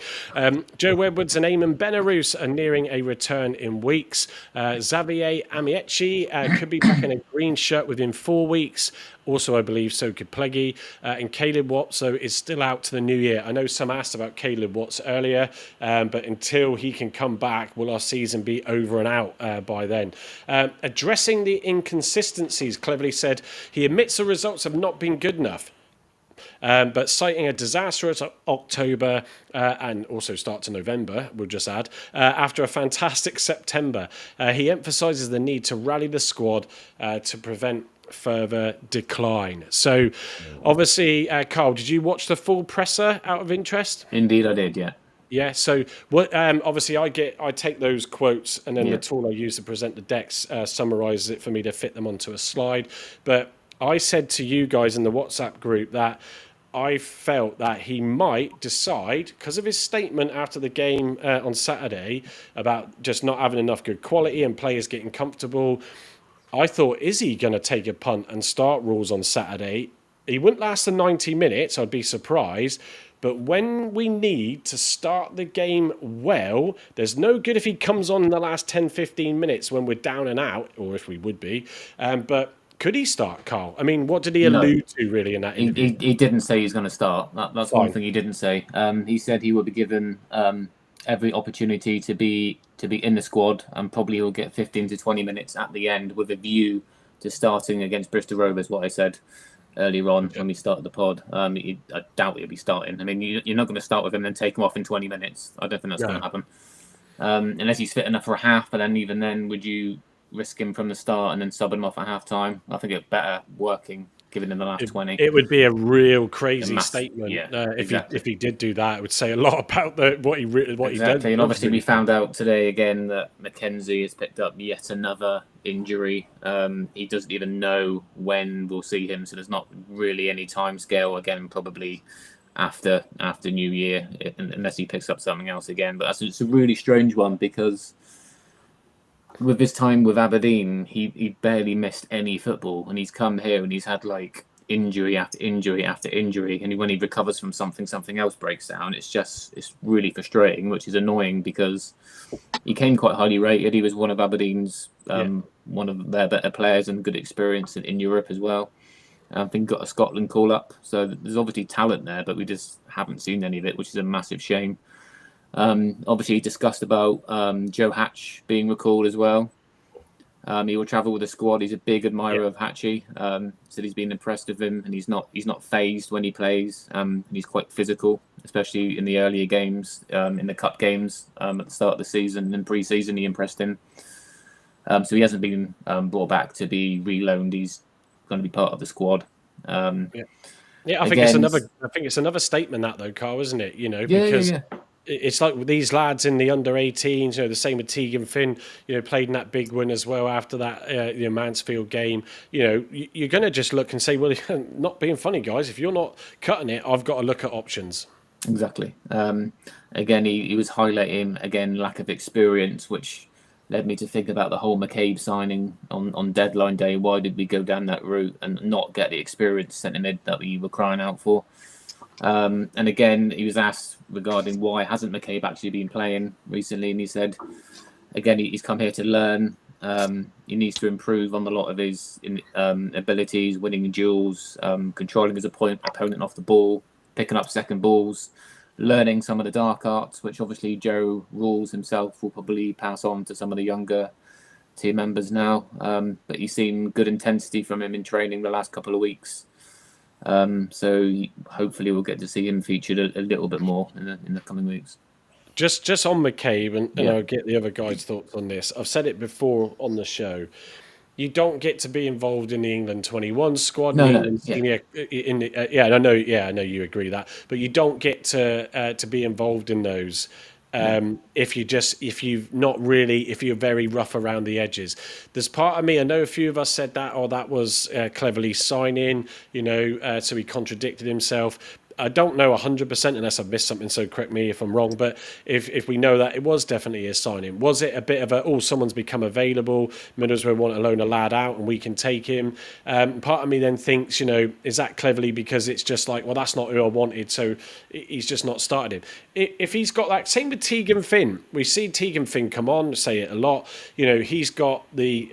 Joe Edwards and Eamon Benarous are nearing a return in weeks. Xavier Amiechi could be back in a green shirt within 4 weeks. Also, I believe so could Pleggy. And Caleb Watts is still out to the new year. I know some asked about Caleb Watts earlier, but until he can come back, will our season be over and out by then? Addressing the inconsistencies, Cleverly said he admits the results have not been good enough. But citing a disastrous October and also start to November, we'll just add, after a fantastic September, he emphasises the need to rally the squad to prevent further decline. So obviously, Carl, did you watch the full presser out of interest? Indeed I did, yeah. Yeah, so what? Obviously, I take those quotes, and then the tool I use to present the decks summarises it for me to fit them onto a slide. But I said to you guys in the WhatsApp group that I felt that he might decide, because of his statement after the game on Saturday about just not having enough good quality and players getting comfortable. I thought, is he going to take a punt and start Rules on Saturday? He wouldn't last the 90 minutes, I'd be surprised. But when we need to start the game well, there's no good if he comes on in the last 10, 15 minutes when we're down and out, or if we would be. But could he start, Carl? I mean, what did he allude to really in that interview? He didn't say he's going to start. That's one thing he didn't say. He said he will be given every opportunity to be in the squad, and probably he'll get 15 to 20 minutes at the end with a view to starting against Bristol Rovers, what I said earlier on when we started the pod. I doubt he'll be starting. I mean, you're not going to start with him and then take him off in 20 minutes. I don't think that's going to happen. unless he's fit enough for a half. But then even then, would you risk him from the start and then sub him off at half time? I think it's better working, given him the last 20. It would be a real crazy statement exactly. if he did do that. It would say a lot about what he does. And obviously, we found out today again that Mackenzie has picked up yet another injury. He doesn't even know when we'll see him, so there's not really any time scale. Again, probably after New Year, unless he picks up something else again. But it's a really strange one because with his time with Aberdeen, he barely missed any football, and he's come here and he's had like injury after injury after injury, and when he recovers from something else breaks down. It's really frustrating, which is annoying because he came quite highly rated. He was one of Aberdeen's one of their better players and good experience in Europe as well. I think got a Scotland call up, so there's obviously talent there, but we just haven't seen any of it, which is a massive shame. Obviously, he discussed about Joe Hatch being recalled as well. He will travel with the squad. He's a big admirer of Hatchie. Said he's been impressed with him, and he's not phased when he plays. He's quite physical, especially in the earlier games, in the cup games at the start of the season and pre-season. He impressed him. So he hasn't been brought back to be reloaned. He's going to be part of the squad. I think it's another statement that though, Carl, isn't it? Because. It's like these lads in the under 18s, the same with Tegan Finn, played in that big win as well after that Mansfield game. You're going to just look and say, well, not being funny, guys, if you're not cutting it, I've got to look at options. Exactly. Again, he was highlighting, lack of experience, which led me to think about the whole McCabe signing on deadline day. Why did we go down that route and not get the experienced centre mid that we were crying out for? And again, he was asked regarding why hasn't McCabe actually been playing recently, and he said, again, he's come here to learn. He needs to improve on a lot of his abilities, winning duels, controlling his opponent off the ball, picking up second balls, learning some of the dark arts, which obviously Joe Rules himself will probably pass on to some of the younger team members now. But he's seen good intensity from him in training the last couple of weeks. So hopefully we'll get to see him featured a little bit more in the coming weeks. Just on McCabe, and I'll get the other guys' thoughts on this. I've said it before on the show. You don't get to be involved in the England 21 squad. I know you agree with that, but you don't get to be involved in those. If you're very rough around the edges. There's part of me, I know a few of us said that, that was cleverly signing, so he contradicted himself. I don't know 100% unless I've missed something, so correct me if I'm wrong, but if we know that it was definitely a signing, was it a bit of someone's become available, Middlesbrough want to loan a lad out and we can take him? Part of me then thinks, is that cleverly because it's just like, well, that's not who I wanted, so he's just not started him. If he's got that, same with Tegan Finn. We see Tegan Finn come on, say it a lot, he's got the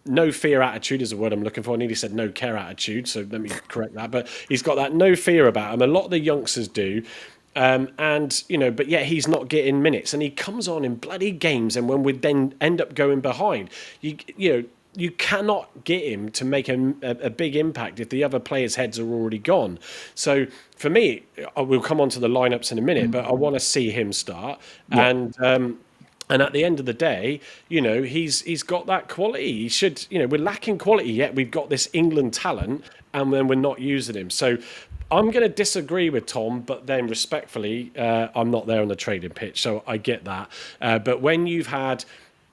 no fear attitude is the word I'm looking for. I nearly said no care attitude, so let me correct that. But he's got that no fear about him. A lot of the youngsters do. But yet he's not getting minutes. And he comes on in bloody games, and when we then end up going behind, you cannot get him to make a big impact if the other players' heads are already gone. So for me, we'll come on to the lineups in a minute, but I want to see him start. Yeah. And at the end of the day, he's got that quality. He should, we're lacking quality, yet we've got this England talent, and then we're not using him. So I'm going to disagree with Tom, but then respectfully, I'm not there on the trading pitch, so I get that. But when you've had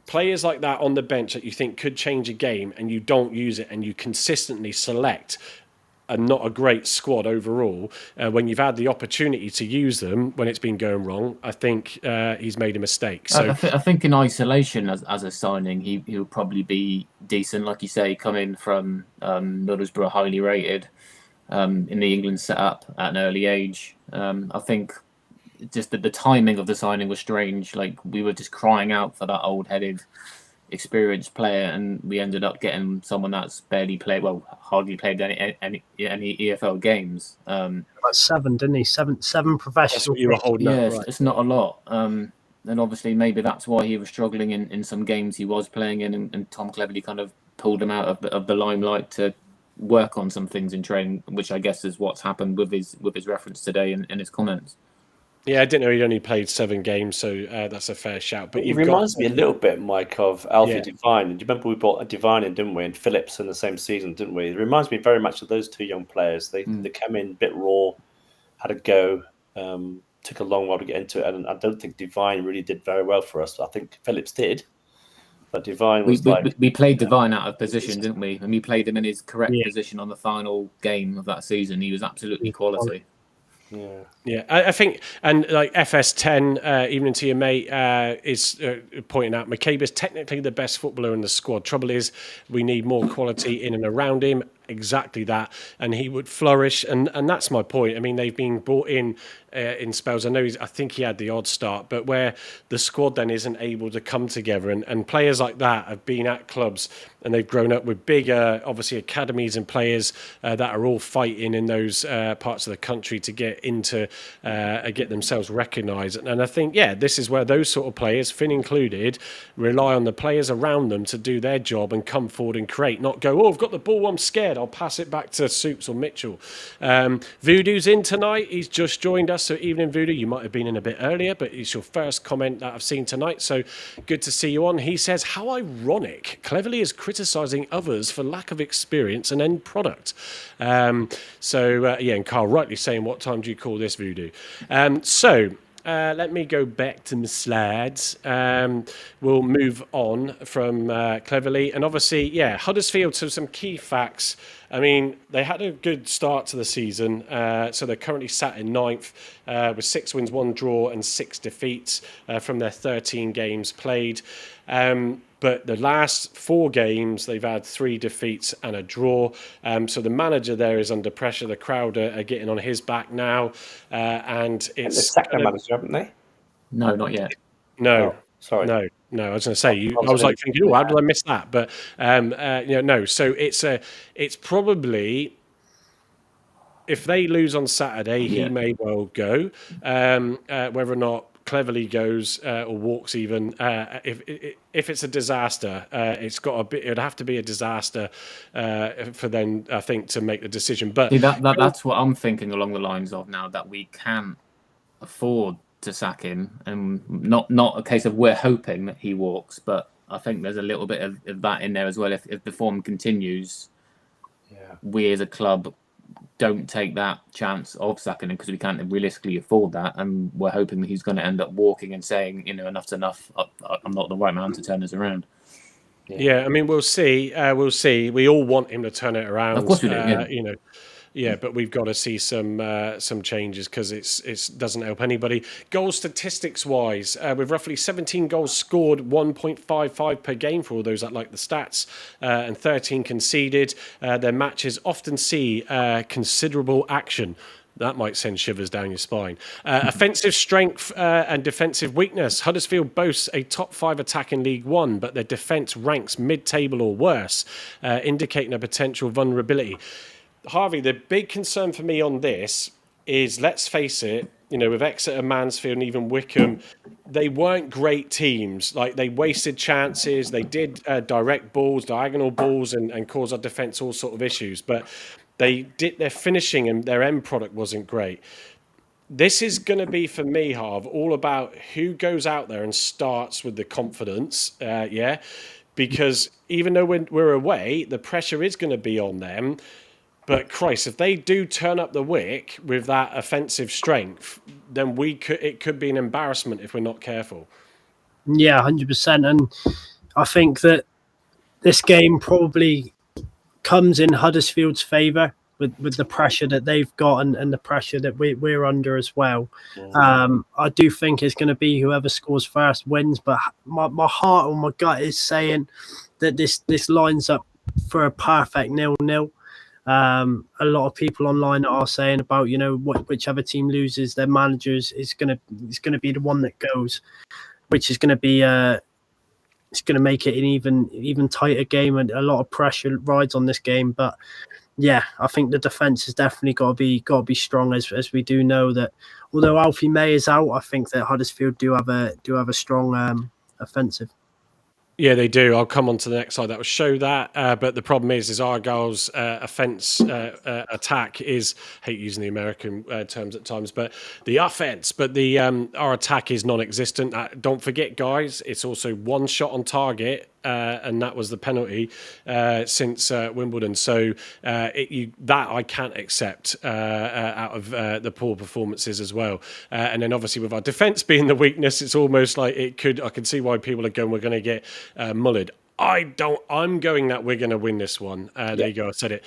players like that on the bench that you think could change a game, and you don't use it, and you consistently select and not a great squad overall, when you've had the opportunity to use them when it's been going wrong, I think he's made a mistake. So I think in isolation as a signing, he'll probably be decent. Like you say, coming from Middlesbrough, highly rated in the England setup at an early age. I think just that the timing of the signing was strange. Like, we were just crying out for that old-headed, experienced player, and we ended up getting someone that's hardly played any EFL games. About 7, didn't he? Seven professional. That's what you were holding up, right? It's not a lot. And obviously maybe that's why he was struggling in some games he was playing in, and Tom cleverly kind of pulled him out of the limelight to work on some things in training, which I guess is what's happened with his reference today and his comments. Yeah, I didn't know he'd only played 7 games, so that's a fair shout. But it reminds me a little bit, Mike, of Alfie Devine. And do you remember we bought a Devine in, didn't we? And Phillips in the same season, didn't we? It reminds me very much of those 2 young players. They came in a bit raw, had a go, took a long while to get into it. And I don't think Devine really did very well for us. I think Phillips did. But Devine was we played Devine out of position, didn't we? And we played him in his correct position on the final game of that season. He was absolutely quality. Yeah, I think, and like FS10, even to your mate, is pointing out McCabe is technically the best footballer in the squad. Trouble is, we need more quality in and around him. Exactly that, and he would flourish, and that's my point. I mean, they've been brought in spells. I think he had the odd start, but where the squad then isn't able to come together, and players like that have been at clubs and they've grown up with bigger, obviously, academies and players that are all fighting in those parts of the country to get into get themselves recognised. And I think, this is where those sort of players, Finn included, rely on the players around them to do their job and come forward and create, not go, I've got the ball, I'm scared, I'll pass it back to Soups or Mitchell. Voodoo's in tonight. He's just joined us. So evening, Voodoo. You might have been in a bit earlier, but it's your first comment that I've seen tonight. So good to see you on. He says, how ironic. Cleverly is criticising others for lack of experience and end product. And Carl rightly saying, what time do you call this, Voodoo? Let me go back to my slides. We'll move on from Cleverly. And obviously, Huddersfield, so some key facts. I mean, they had a good start to the season. So they're currently sat in 9th with 6 wins, 1 draw and 6 defeats from their 13 games played. But the last 4 games, they've had 3 defeats and a draw. So the manager there is under pressure. The crowd are getting on his back now. And it's... the second manager, haven't they? No, not yet. No. Oh, sorry. No, I was going to say, I was like thinking, how did I miss that? But, no. So it's probably... If they lose on Saturday, he may well go. Whether or not Cleverly goes or walks even, if it's a disaster, it'd have to be a disaster for them, I think, to make the decision. But that's what I'm thinking along the lines of now, that we can't afford to sack him, and not a case of we're hoping that he walks, but I think there's a little bit of that in there as well. If the form continues, we as a club don't take that chance of sacking him because we can't realistically afford that, and we're hoping that he's going to end up walking and saying, enough's enough. I'm not the right man to turn this around. I mean, we'll see. We all want him to turn it around. Of course we do. But we've got to see some changes because it doesn't help anybody. Goal statistics wise, with roughly 17 goals scored, 1.55 per game for all those that like the stats, and 13 conceded. Their matches often see considerable action. That might send shivers down your spine. Offensive strength and defensive weakness. Huddersfield boasts a top 5 attack in League One, but their defence ranks mid-table or worse, indicating a potential vulnerability. Harvey, the big concern for me on this is, let's face it, with Exeter, Mansfield and even Wickham, they weren't great teams. Like, they wasted chances, they did direct balls, diagonal balls, and caused our defence all sort of issues. But their finishing and their end product wasn't great. This is going to be, for me, Harv, all about who goes out there and starts with the confidence, because even though we're away, the pressure is going to be on them. But Christ, if they do turn up the wick with that offensive strength, then it could be an embarrassment if we're not careful. Yeah, 100%. And I think that this game probably comes in Huddersfield's favour with the pressure that they've got and the pressure that we're under as well. I do think it's going to be whoever scores first wins, but my heart or my gut is saying that this lines up for a perfect 0-0. A lot of people online are saying about whichever team loses, their managers is going to be the one that goes, which is going to be it's going to make it an even tighter game, and a lot of pressure rides on this game. But I think the defense has definitely got to be strong, as we do know that although Alfie May is out, I think that Huddersfield do have a strong offensive. Yeah, they do. I'll come on to the next slide that will show that. But the problem is Argyle's offence attack is, hate using the American terms at times, but the offence, but the our attack is non-existent. Don't forget, guys, it's also one shot on target. And that was the penalty since Wimbledon. So that I can't accept out of the poor performances as well. And then obviously with our defence being the weakness, it's almost like I can see why people are going, we're going to get mullered. I'm going that we're going to win this one. There you go, I said it.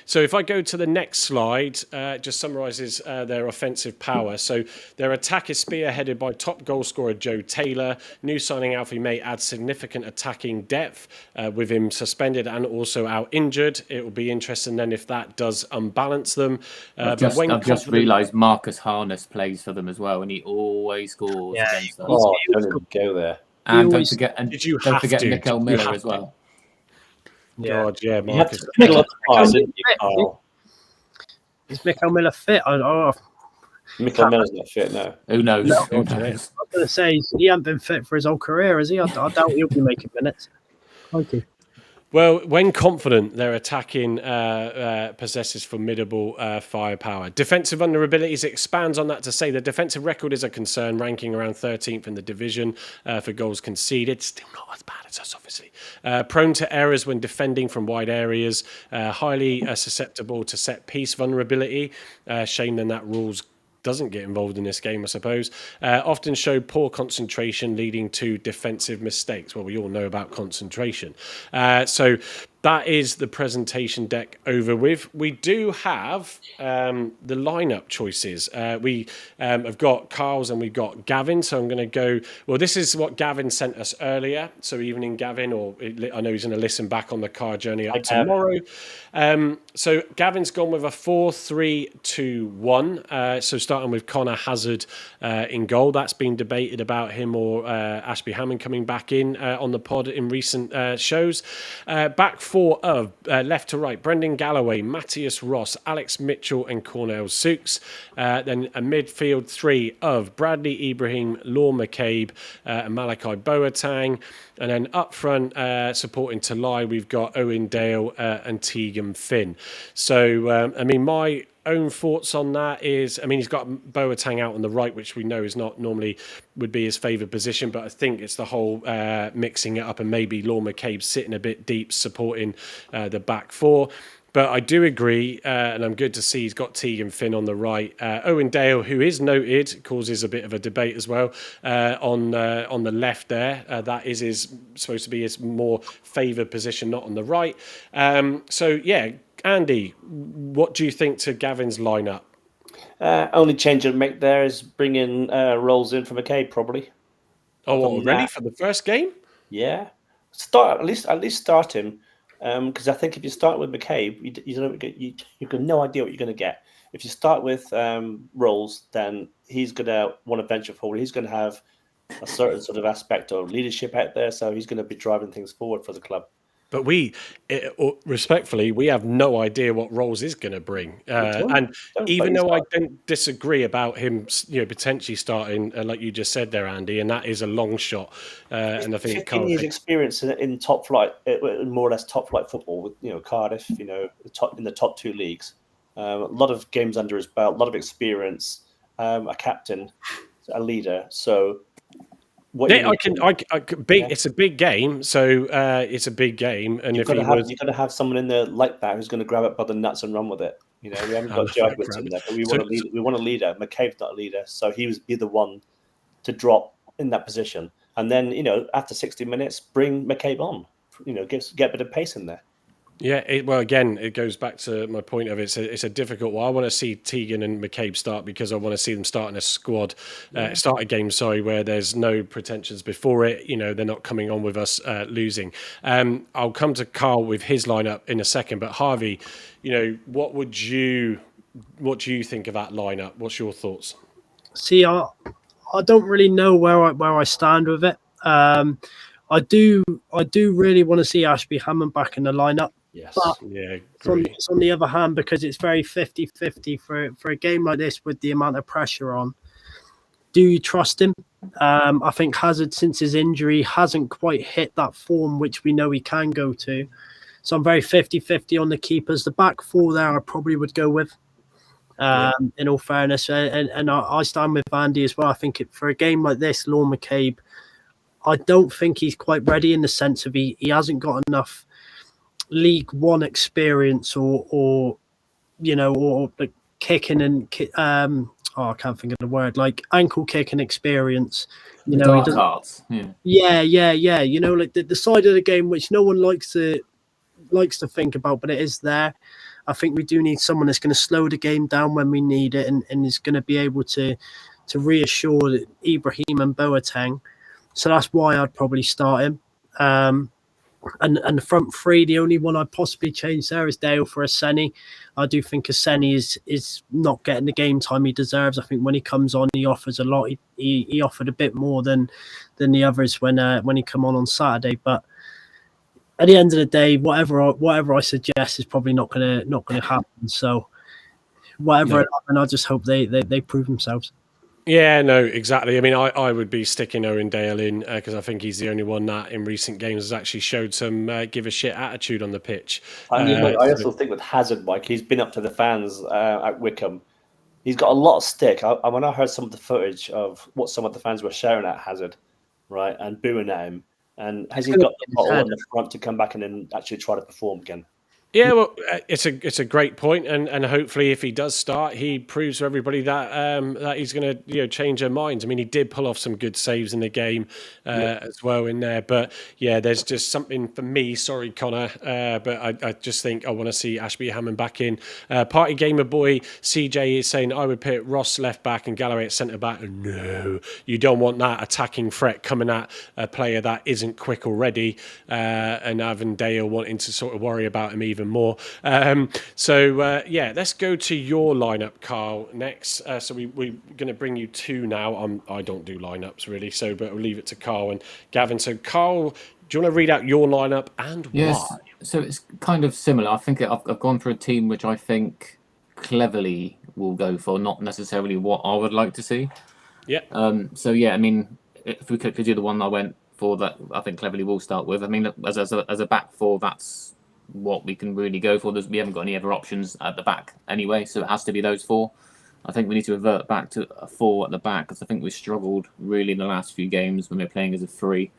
So if I go to the next slide, just summarises their offensive power. So their attack is spearheaded by top goal scorer Joe Taylor. New signing Alfie May adds significant attacking depth with him suspended and also out injured. It will be interesting then if that does unbalance them. I've just realised Marcus Harness plays for them as well, and he always scores against us. Oh, don't even go there. And don't forget Mikel Miller as well. Yeah. God, yeah, Marcus. Is Mikel Miller fit? Mikel Miller's not fit, no. Who knows? No. I was going to say, he hasn't been fit for his whole career, has he? I doubt he'll be making minutes. Thank you. Well, when confident, their attacking possesses formidable firepower. Defensive vulnerabilities expands on that to say the defensive record is a concern, ranking around 13th in the division for goals conceded. Still not as bad as us, obviously. Prone to errors when defending from wide areas. Highly susceptible to set-piece vulnerability. Shame then that rules doesn't get involved in this game, I suppose. Often show poor concentration, leading to defensive mistakes. Well, we all know about concentration. So that is the presentation deck over with. We do have the lineup choices. We have got Carl's and we've got Gavin. So I'm going to go. Well, this is what Gavin sent us earlier. So evening, Gavin, or I know he's going to listen back on the car journey up tomorrow. So Gavin's gone with a 4-3-2-1. So starting with Connor Hazard in goal. That's been debated about him or Ashby Hammond coming back in on the pod in recent shows. Back four of left to right, Brendan Galloway, Matthias Ross, Alex Mitchell and Cornell Sukes. Then a midfield three of Bradley Ibrahim, Law McCabe and Malachi Boateng. And then up front, supporting Talai, we've got Owen Dale and Tegan Finn. So, I mean, my own thoughts on that is, I mean, he's got Boateng out on the right, which we know is not normally would be his favoured position, but I think it's the whole mixing it up and maybe Law McCabe sitting a bit deep, supporting the back four. But I do agree, and I'm good to see he's got Tegan Finn on the right. Owen Dale, who is noted, causes a bit of a debate as well on the left there. That is supposed to be his more favoured position, not on the right. So, yeah, Andy, what do you think to Gavin's lineup? Only change I'd make there is bringing Rolls in for McCabe, probably. Oh, already for the first game? Yeah, at least start him. Because I think if you start with McCabe, you got no idea what you're going to get. If you start with Rolls, then he's going to want to venture forward. He's going to have a certain sort of aspect of leadership out there, so he's going to be driving things forward for the club. But respectfully, we have no idea what Rolls is going to bring. And even though I don't disagree about him, potentially starting, like you just said there, Andy, and that is a long shot. And I think 15 years experience in top flight, more or less top flight football with Cardiff, in the top two leagues. A lot of games under his belt, a lot of experience, a captain, a leader. So. It's a big game, so it's a big game, and you've got to have someone in there like that who's going to grab it by the nuts and run with it. We haven't got Joe Edwards in there, but we want a leader. McCabe's not a leader, so he was the one to drop in that position, and then after 60 minutes, bring McCabe on. Get a bit of pace in there. Yeah, again, it goes back to my point of it's a difficult one. I want to see Tegan and McCabe start because I want to see them start in a start a game, where there's no pretensions before it. They're not coming on with us losing. I'll come to Carl with his lineup in a second, but Harvey, what do you think of that lineup? What's your thoughts? See, I don't really know where I stand with it. I do really want to see Ashby Hammond back in the lineup. Yes. But on the other hand, because it's very 50-50 for a game like this with the amount of pressure on, do you trust him? I think Hazard, since his injury, hasn't quite hit that form which we know he can go to. So I'm very 50-50 on the keepers. The back four there, I probably would go with. In all fairness, and I stand with Andy as well. I think for a game like this, Lorne McCabe, I don't think he's quite ready in the sense of he hasn't got enough League One experience or like kicking and I can't think of the word, like ankle kicking experience. He doesn't. Yeah. Like the side of the game which no one likes to think about, but it is there. I think we do need someone that's going to slow the game down when we need it, and is going to be able to reassure Ibrahim and Boateng. So that's why I'd probably start him. And the front three, the only one I'd possibly change there is Dale for Aseni. I do think Aseni is not getting the game time he deserves. I think when he comes on, he offers a lot. He offered a bit more than the others when he come on Saturday, but at the end of the day, whatever I suggest is probably not gonna happen. So whatever, and I just hope they prove themselves. Yeah, no, exactly. I mean, I would be sticking Owen Dale in because I think he's the only one that in recent games has actually showed some give a shit attitude on the pitch. I also think with Hazard, Mike, he's been up to the fans at Wycombe. He's got a lot of stick. When I heard some of the footage of what some of the fans were shouting at Hazard, right, and booing at him, and has he got the bottle on the front to come back and then actually try to perform again? Yeah, well, it's a great point, and hopefully, if he does start, he proves to everybody that that he's going to change their minds. I mean, he did pull off some good saves in the game as well in there, but yeah, there's just something for me. Sorry, Connor, but I just think I want to see Ashby Hammond back in. Party Gamer Boy CJ is saying I would put Ross left back and Galloway at centre back. No, you don't want that attacking threat coming at a player that isn't quick already, and having Dale wanting to sort of worry about him even more. Let's go to your lineup, Carl, next. So we're going to bring you two now. I don't do lineups really, but we'll leave it to Carl and Gavin. So Carl, do you want to read out your lineup and why? So it's kind of similar. I think I've gone for a team which I think Cleverly will go for, not necessarily what I would like to see. Yeah. I mean, if we could do the one I went for, that I think Cleverly will start with. I mean, as a back four, that's what we can really go for. We haven't got any other options at the back anyway, so it has to be those four. I think we need to revert back to a four at the back because I think we struggled really in the last few games when we were playing as a three.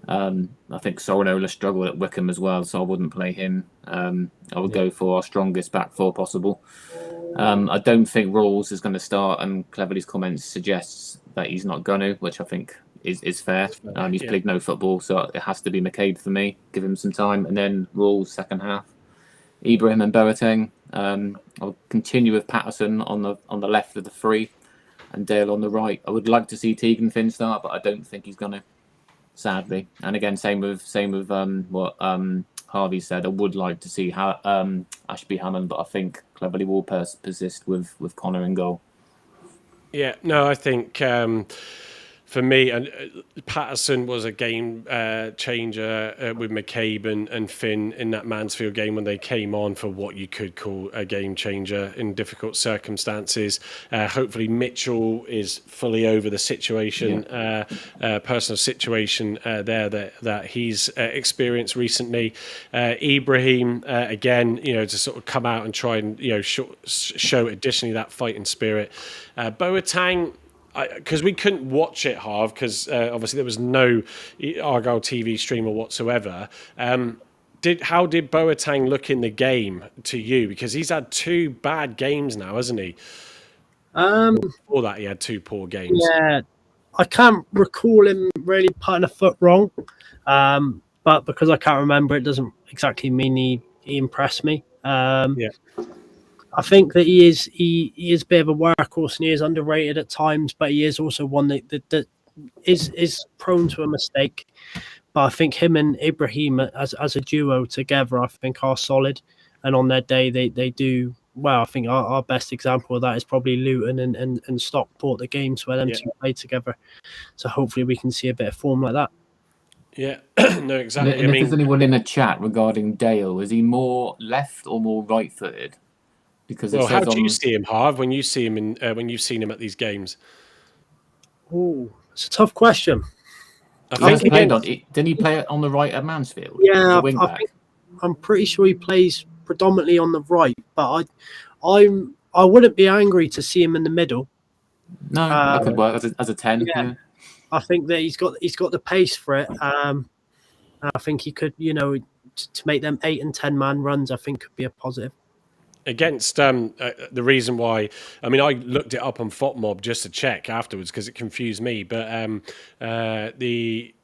I think Sorinola struggled at Wycombe as well, so I wouldn't play him. I would go for our strongest back four possible. I don't think Rawls is going to start, and Cleverly's comments suggests that he's not going to, which I think is fair. He's played no football, so it has to be McCabe for me. Give him some time, and then Rawls second half. Ibrahim and Boateng. I'll continue with Patterson on the left of the three, and Dale on the right. I would like to see Tegan Finn start, but I don't think he's gonna, sadly. And again, same with what Harvey said. I would like to see Ashby Hammond, but I think Cleverly will persist with Connor in goal. Yeah, no, I think for me, and Patterson was a game changer with McCabe and Finn in that Mansfield game when they came on for what you could call a game changer in difficult circumstances. Hopefully Mitchell is fully over the situation, personal situation there that he's experienced recently. Ibrahim, again, to sort of come out and try and show additionally that fighting spirit. Boateng, because we couldn't watch it, Harv, because obviously there was no Argyle TV streamer whatsoever. How did Boateng look in the game to you? Because he's had two bad games now, hasn't he? Before that, he had two poor games. Yeah, I can't recall him really putting a foot wrong, but because I can't remember, it doesn't exactly mean he impressed me. I think that he is a bit of a workhorse and he is underrated at times, but he is also one that is prone to a mistake. But I think him and Ibrahim as a duo together, I think, are solid. And on their day, they do well. I think our best example of that is probably Luton and Stockport, the games where them two play together. So hopefully we can see a bit of form like that. Yeah, no, exactly. And if there's anyone in the chat regarding Dale, is he more left or more right-footed? Because how do you see him, Harv, when you see him when you've seen him at these games? Oh, it's a tough question. I think didn't he play on the right at Mansfield? Yeah, wing back? I'm pretty sure he plays predominantly on the right, but I wouldn't be angry to see him in the middle. No, that could work as a 10. Yeah. I think that he's got the pace for it. I think he could, to make them 8 and 10 man runs, I think could be a positive. Against the reason why, I mean, I looked it up on FOTMob just to check afterwards because it confused me. But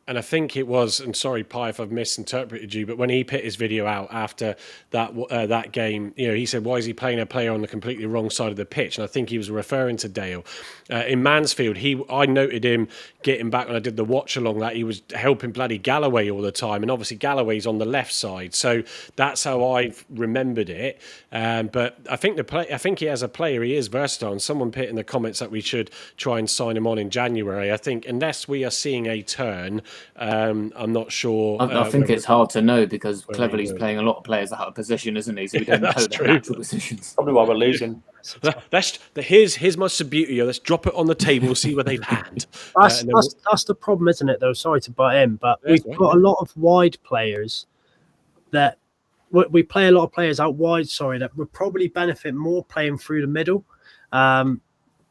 and I think it was, and sorry, Pi, if I've misinterpreted you, but when he put his video out after that game, he said, why is he playing a player on the completely wrong side of the pitch? And I think he was referring to Dale. In Mansfield, I noted him getting back when I did the watch along that he was helping bloody Galloway all the time. And obviously Galloway's on the left side. So that's how I've remembered it. But I think he has a player, he is versatile. And someone put in the comments that we should try and sign him on in January. I think unless we are seeing a turn, I'm not sure. I think it's hard to know because Cleverly's playing a lot of players out of position, isn't he? So we don't know their natural positions. Probably why we're losing. Here's my Subbuteo. Let's drop it on the table. We'll see where they've had. That's the problem, isn't it? Though, sorry to butt in, but we've got a lot of wide players that we play a lot of players out wide. Sorry, that would probably benefit more playing through the middle.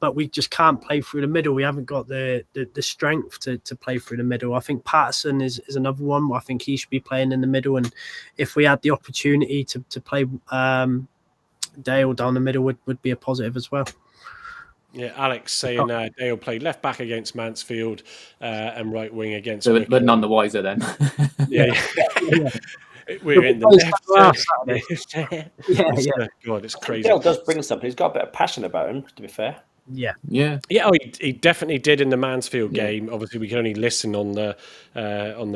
But we just can't play through the middle. We haven't got the strength to play through the middle. I think Patterson is another one. I think he should be playing in the middle. And if we had the opportunity to play Dale down the middle would be a positive as well. Yeah, Alex saying Dale played left back against Mansfield and right wing against. But none the wiser then. Yeah. We're in the left. Yeah. God, it's crazy. Dale does bring something. He's got a bit of passion about him, to be fair. Yeah. Oh, he definitely did in the Mansfield game. Obviously, we can only listen on the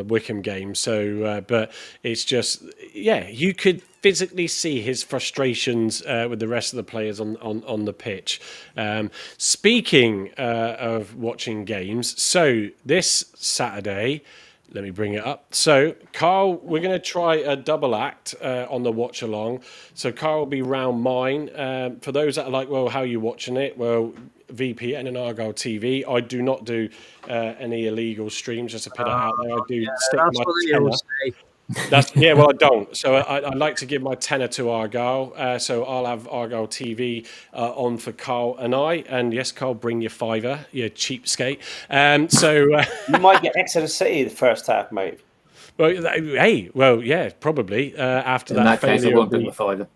Wickham game. So, but it's just, you could physically see his frustrations with the rest of the players on the pitch. Speaking of watching games, so this Saturday. Let me bring it up. So, Carl, we're going to try a double act on the watch along. So, Carl will be round mine. For those that are like, well, how are you watching it? Well, VPN and Argyle TV. I do not do any illegal streams, just to put it out there. I do stick my tenner. Well, I don't. So I like to give my tenner to Argyle. So I'll have Argyle TV on for Carl and I. And yes, Carl, bring your $5, you cheapskate. You might get Exeter City the first half, mate. Well, probably after that case, I won't bring the $5.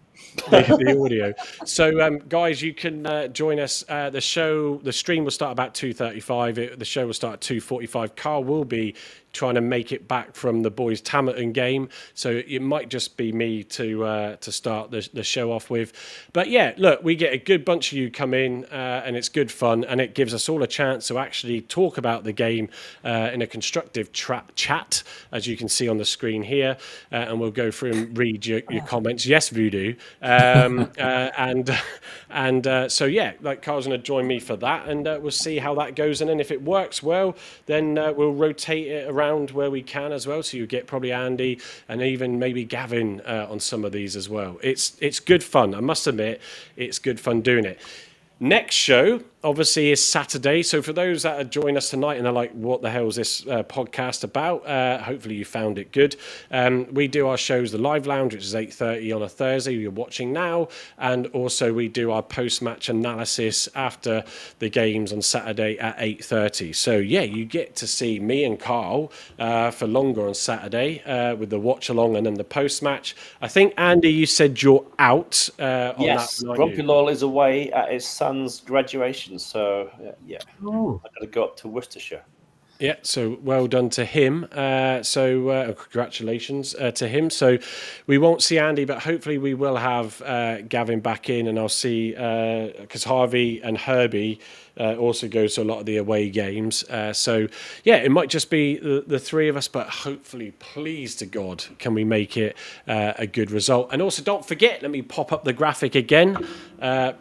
the audio. So, guys, you can join us. The stream will start about 2:35. The show will start at 2:45. Carl will be trying to make it back from the boys' Tamerton game, so it might just be me to start the show off with. But yeah, look, we get a good bunch of you come in, and it's good fun, and it gives us all a chance to actually talk about the game in a constructive chat, as you can see on the screen here, and we'll go through and read your comments. Yes, Voodoo. So yeah, like Carl's going to join me for that, and we'll see how that goes. And then if it works well, then we'll rotate it around where we can as well. So you get probably Andy and even maybe Gavin on some of these as well. It's good fun. I must admit, it's good fun doing it. Next show, obviously, is Saturday. So for those that are joining us tonight and are like, what the hell is this podcast about? Hopefully you found it good. We do our shows, the Live Lounge, which is 8:30 on a Thursday, you're watching now. And also we do our post-match analysis after the games on Saturday at 8:30. So yeah, you get to see me and Carl for longer on Saturday with the watch along and then the post-match. I think, Andy, you said you're out on yes, that. Grumpy Lol is away at his son's graduation. So, yeah, I've got to go up to Worcestershire. Yeah, so well done to him. Congratulations to him. So we won't see Andy, but hopefully we will have Gavin back in, and I'll see, because Harvey and Herbie also goes to a lot of the away games. So, yeah, it might just be the three of us, but hopefully, please to God, can we make it a good result. And also, don't forget, let me pop up the graphic again.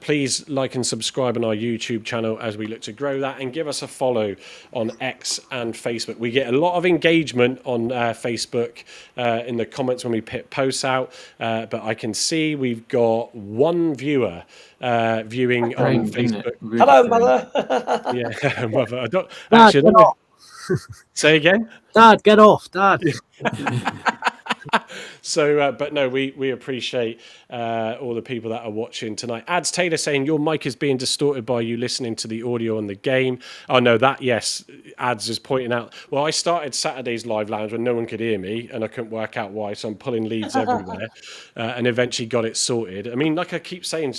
Please like and subscribe on our YouTube channel as we look to grow that, and give us a follow on X and Facebook. We get a lot of engagement on Facebook in the comments when we put posts out, but I can see we've got one viewer viewing on Facebook. Hello, mother. Yeah, mother. I don't Dad, actually. I get don't know. off. Say again. Dad, get off. Dad. So, but no, we appreciate all the people that are watching tonight. Ads Taylor saying your mic is being distorted by you listening to the audio on the game. Oh no, that yes, Ads is pointing out. Well, I started Saturday's live lounge when no one could hear me, and I couldn't work out why. So I'm pulling leads everywhere, and eventually got it sorted. I mean, like I keep saying,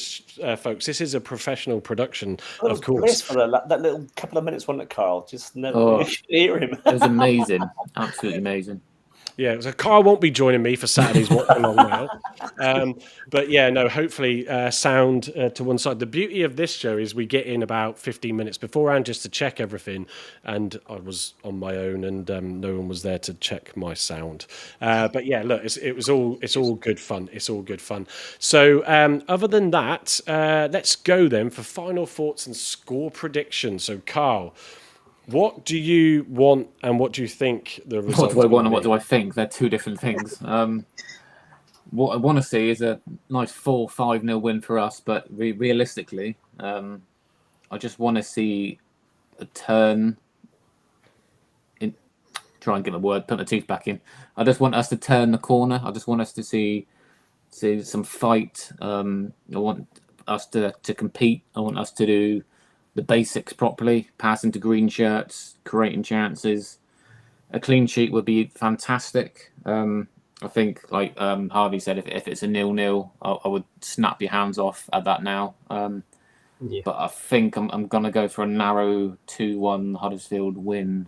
folks, this is a professional production, of course. For that little couple of minutes, wasn't it, Carl? Just never hear him. It was amazing, absolutely amazing. Yeah, so Carl won't be joining me for Saturday's Watch Along now. But yeah, no, hopefully sound to one side. The beauty of this show is we get in about 15 minutes beforehand just to check everything. And I was on my own and no one was there to check my sound. But yeah, look, it's all good fun. It's all good fun. So other than that, let's go then for final thoughts and score predictions. So Carl, what do you want and what do you think the results What do I want and be? what do I think? They're two different things. What I want to see is a nice 4-5-0 win for us, but realistically, I just want to see a turn. Try and get my word, put my teeth back in. I just want us to turn the corner. I just want us to see some fight. I want us to compete. I want us to do the basics properly, pass into green shirts, creating chances. A clean sheet would be fantastic. I think, like Harvey said, if it's a 0-0, I would snap your hands off at that now. But I think I'm going to go for a narrow 2-1 Huddersfield win.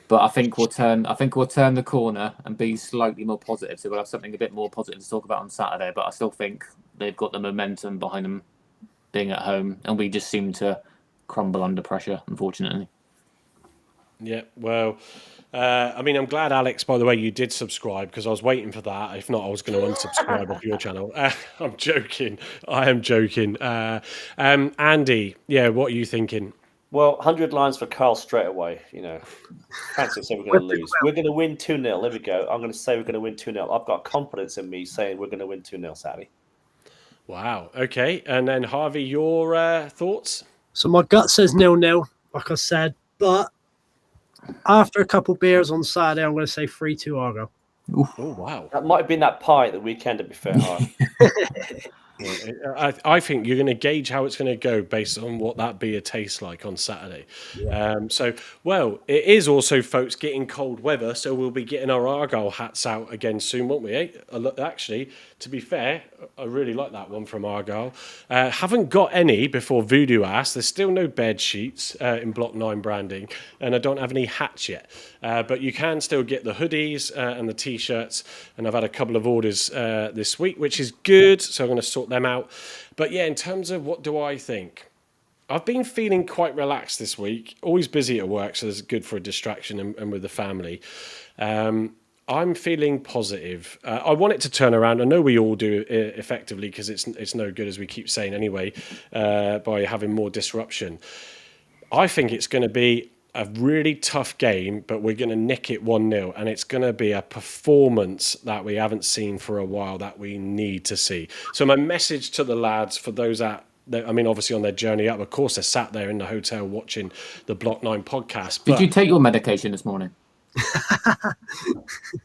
But I think we'll turn the corner and be slightly more positive. So we'll have something a bit more positive to talk about on Saturday. But I still think they've got the momentum behind them being at home, and we just seem to crumble under pressure, unfortunately. Yeah, well, I mean, I'm glad, Alex, by the way, you did subscribe because I was waiting for that. If not, I was going to unsubscribe off your channel. I'm joking. I am joking. Andy, yeah, what are you thinking? Well, 100 lines for Carl straight away. You know, fancy say we're going to lose. We're going to win 2-0. There we go. I'm going to say we're going to win 2-0. I've got confidence in me saying we're going to win 2-0 Saturday. Wow. Okay. And then Harvey, your thoughts? So my gut says 0-0, like I said, but after a couple beers on Saturday, I'm going to say 3-2 Argyle. Oh, wow. That might have been that pie at the weekend, to be fair. I think you're going to gauge how it's going to go based on what that beer tastes like on Saturday. Yeah. Well, it is also, folks, getting cold weather, so we'll be getting our Argyle hats out again soon, won't we? Actually, to be fair, I really like that one from Argyle. Haven't got any before Voodoo asked. There's still no bed sheets in Block 9 branding, and I don't have any hats yet. But you can still get the hoodies and the T-shirts, and I've had a couple of orders this week, which is good, so I'm going to sort them out. But yeah, in terms of what do I think, I've been feeling quite relaxed this week, always busy at work, so it's good for a distraction and with the family. I'm feeling positive. I want it to turn around. I know we all do effectively because it's no good, as we keep saying anyway, by having more disruption. I think it's going to be a really tough game, but we're going to nick it 1-0, and it's going to be a performance that we haven't seen for a while that we need to see. So my message to the lads, for those obviously on their journey up, of course, they're sat there in the hotel watching the Block 9 podcast. Did you take your medication this morning?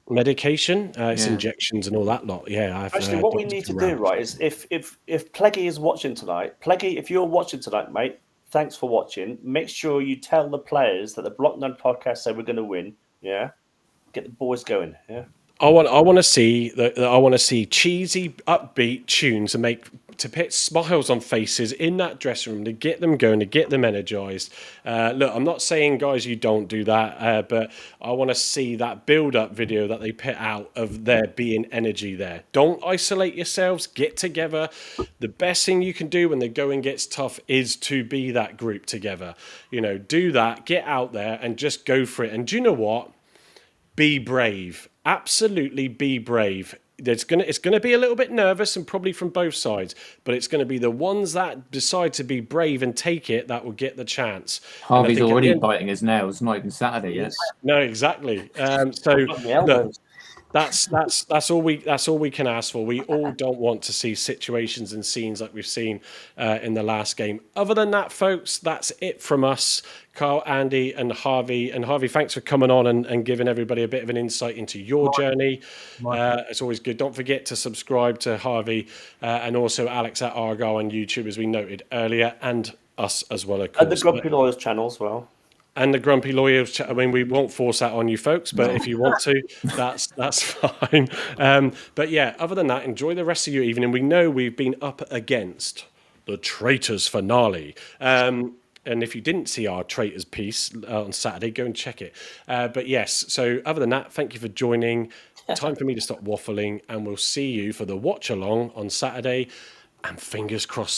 Medication? It's injections and all that lot. Yeah. Actually, what we need to do, right, is if Pleggy is watching tonight, Pleggy, if you're watching tonight, mate, thanks for watching. Make sure you tell the players that the Block 9 podcast say we're going to win. Yeah, get the boys going. Yeah, I want to see cheesy, upbeat tunes to put smiles on faces in that dressing room, to get them going, to get them energized. Look, I'm not saying, guys, you don't do that, but I want to see that build-up video that they put out of there being energy there. Don't isolate yourselves. Get together. The best thing you can do when the going gets tough is to be that group together. You know, do that. Get out there and just go for it. And do you know what? Be brave. Absolutely be brave. It's gonna be a little bit nervous, and probably from both sides, but it's going to be the ones that decide to be brave and take it that will get the chance. Harvey's already biting his nails, not even Saturday yet. No, exactly. So look, That's all we can ask for. We all don't want to see situations and scenes like we've seen in the last game. Other than that, folks, that's it from us, Carl, Andy, and Harvey. And Harvey, thanks for coming on and giving everybody a bit of an insight into your journey. It's always good. Don't forget to subscribe to Harvey and also Alex at Argyle on YouTube, as we noted earlier, and us as well, of course. And the Grumpy Lawyers channel as well. And the Grumpy Lawyers. I mean, we won't force that on you folks, but if you want to, that's fine. But yeah, other than that, enjoy the rest of your evening. We know we've been up against the Traitors finale. And if you didn't see our Traitors piece on Saturday, go and check it. But yes, so other than that, thank you for joining. Time for me to stop waffling, and we'll see you for the watch along on Saturday. And fingers crossed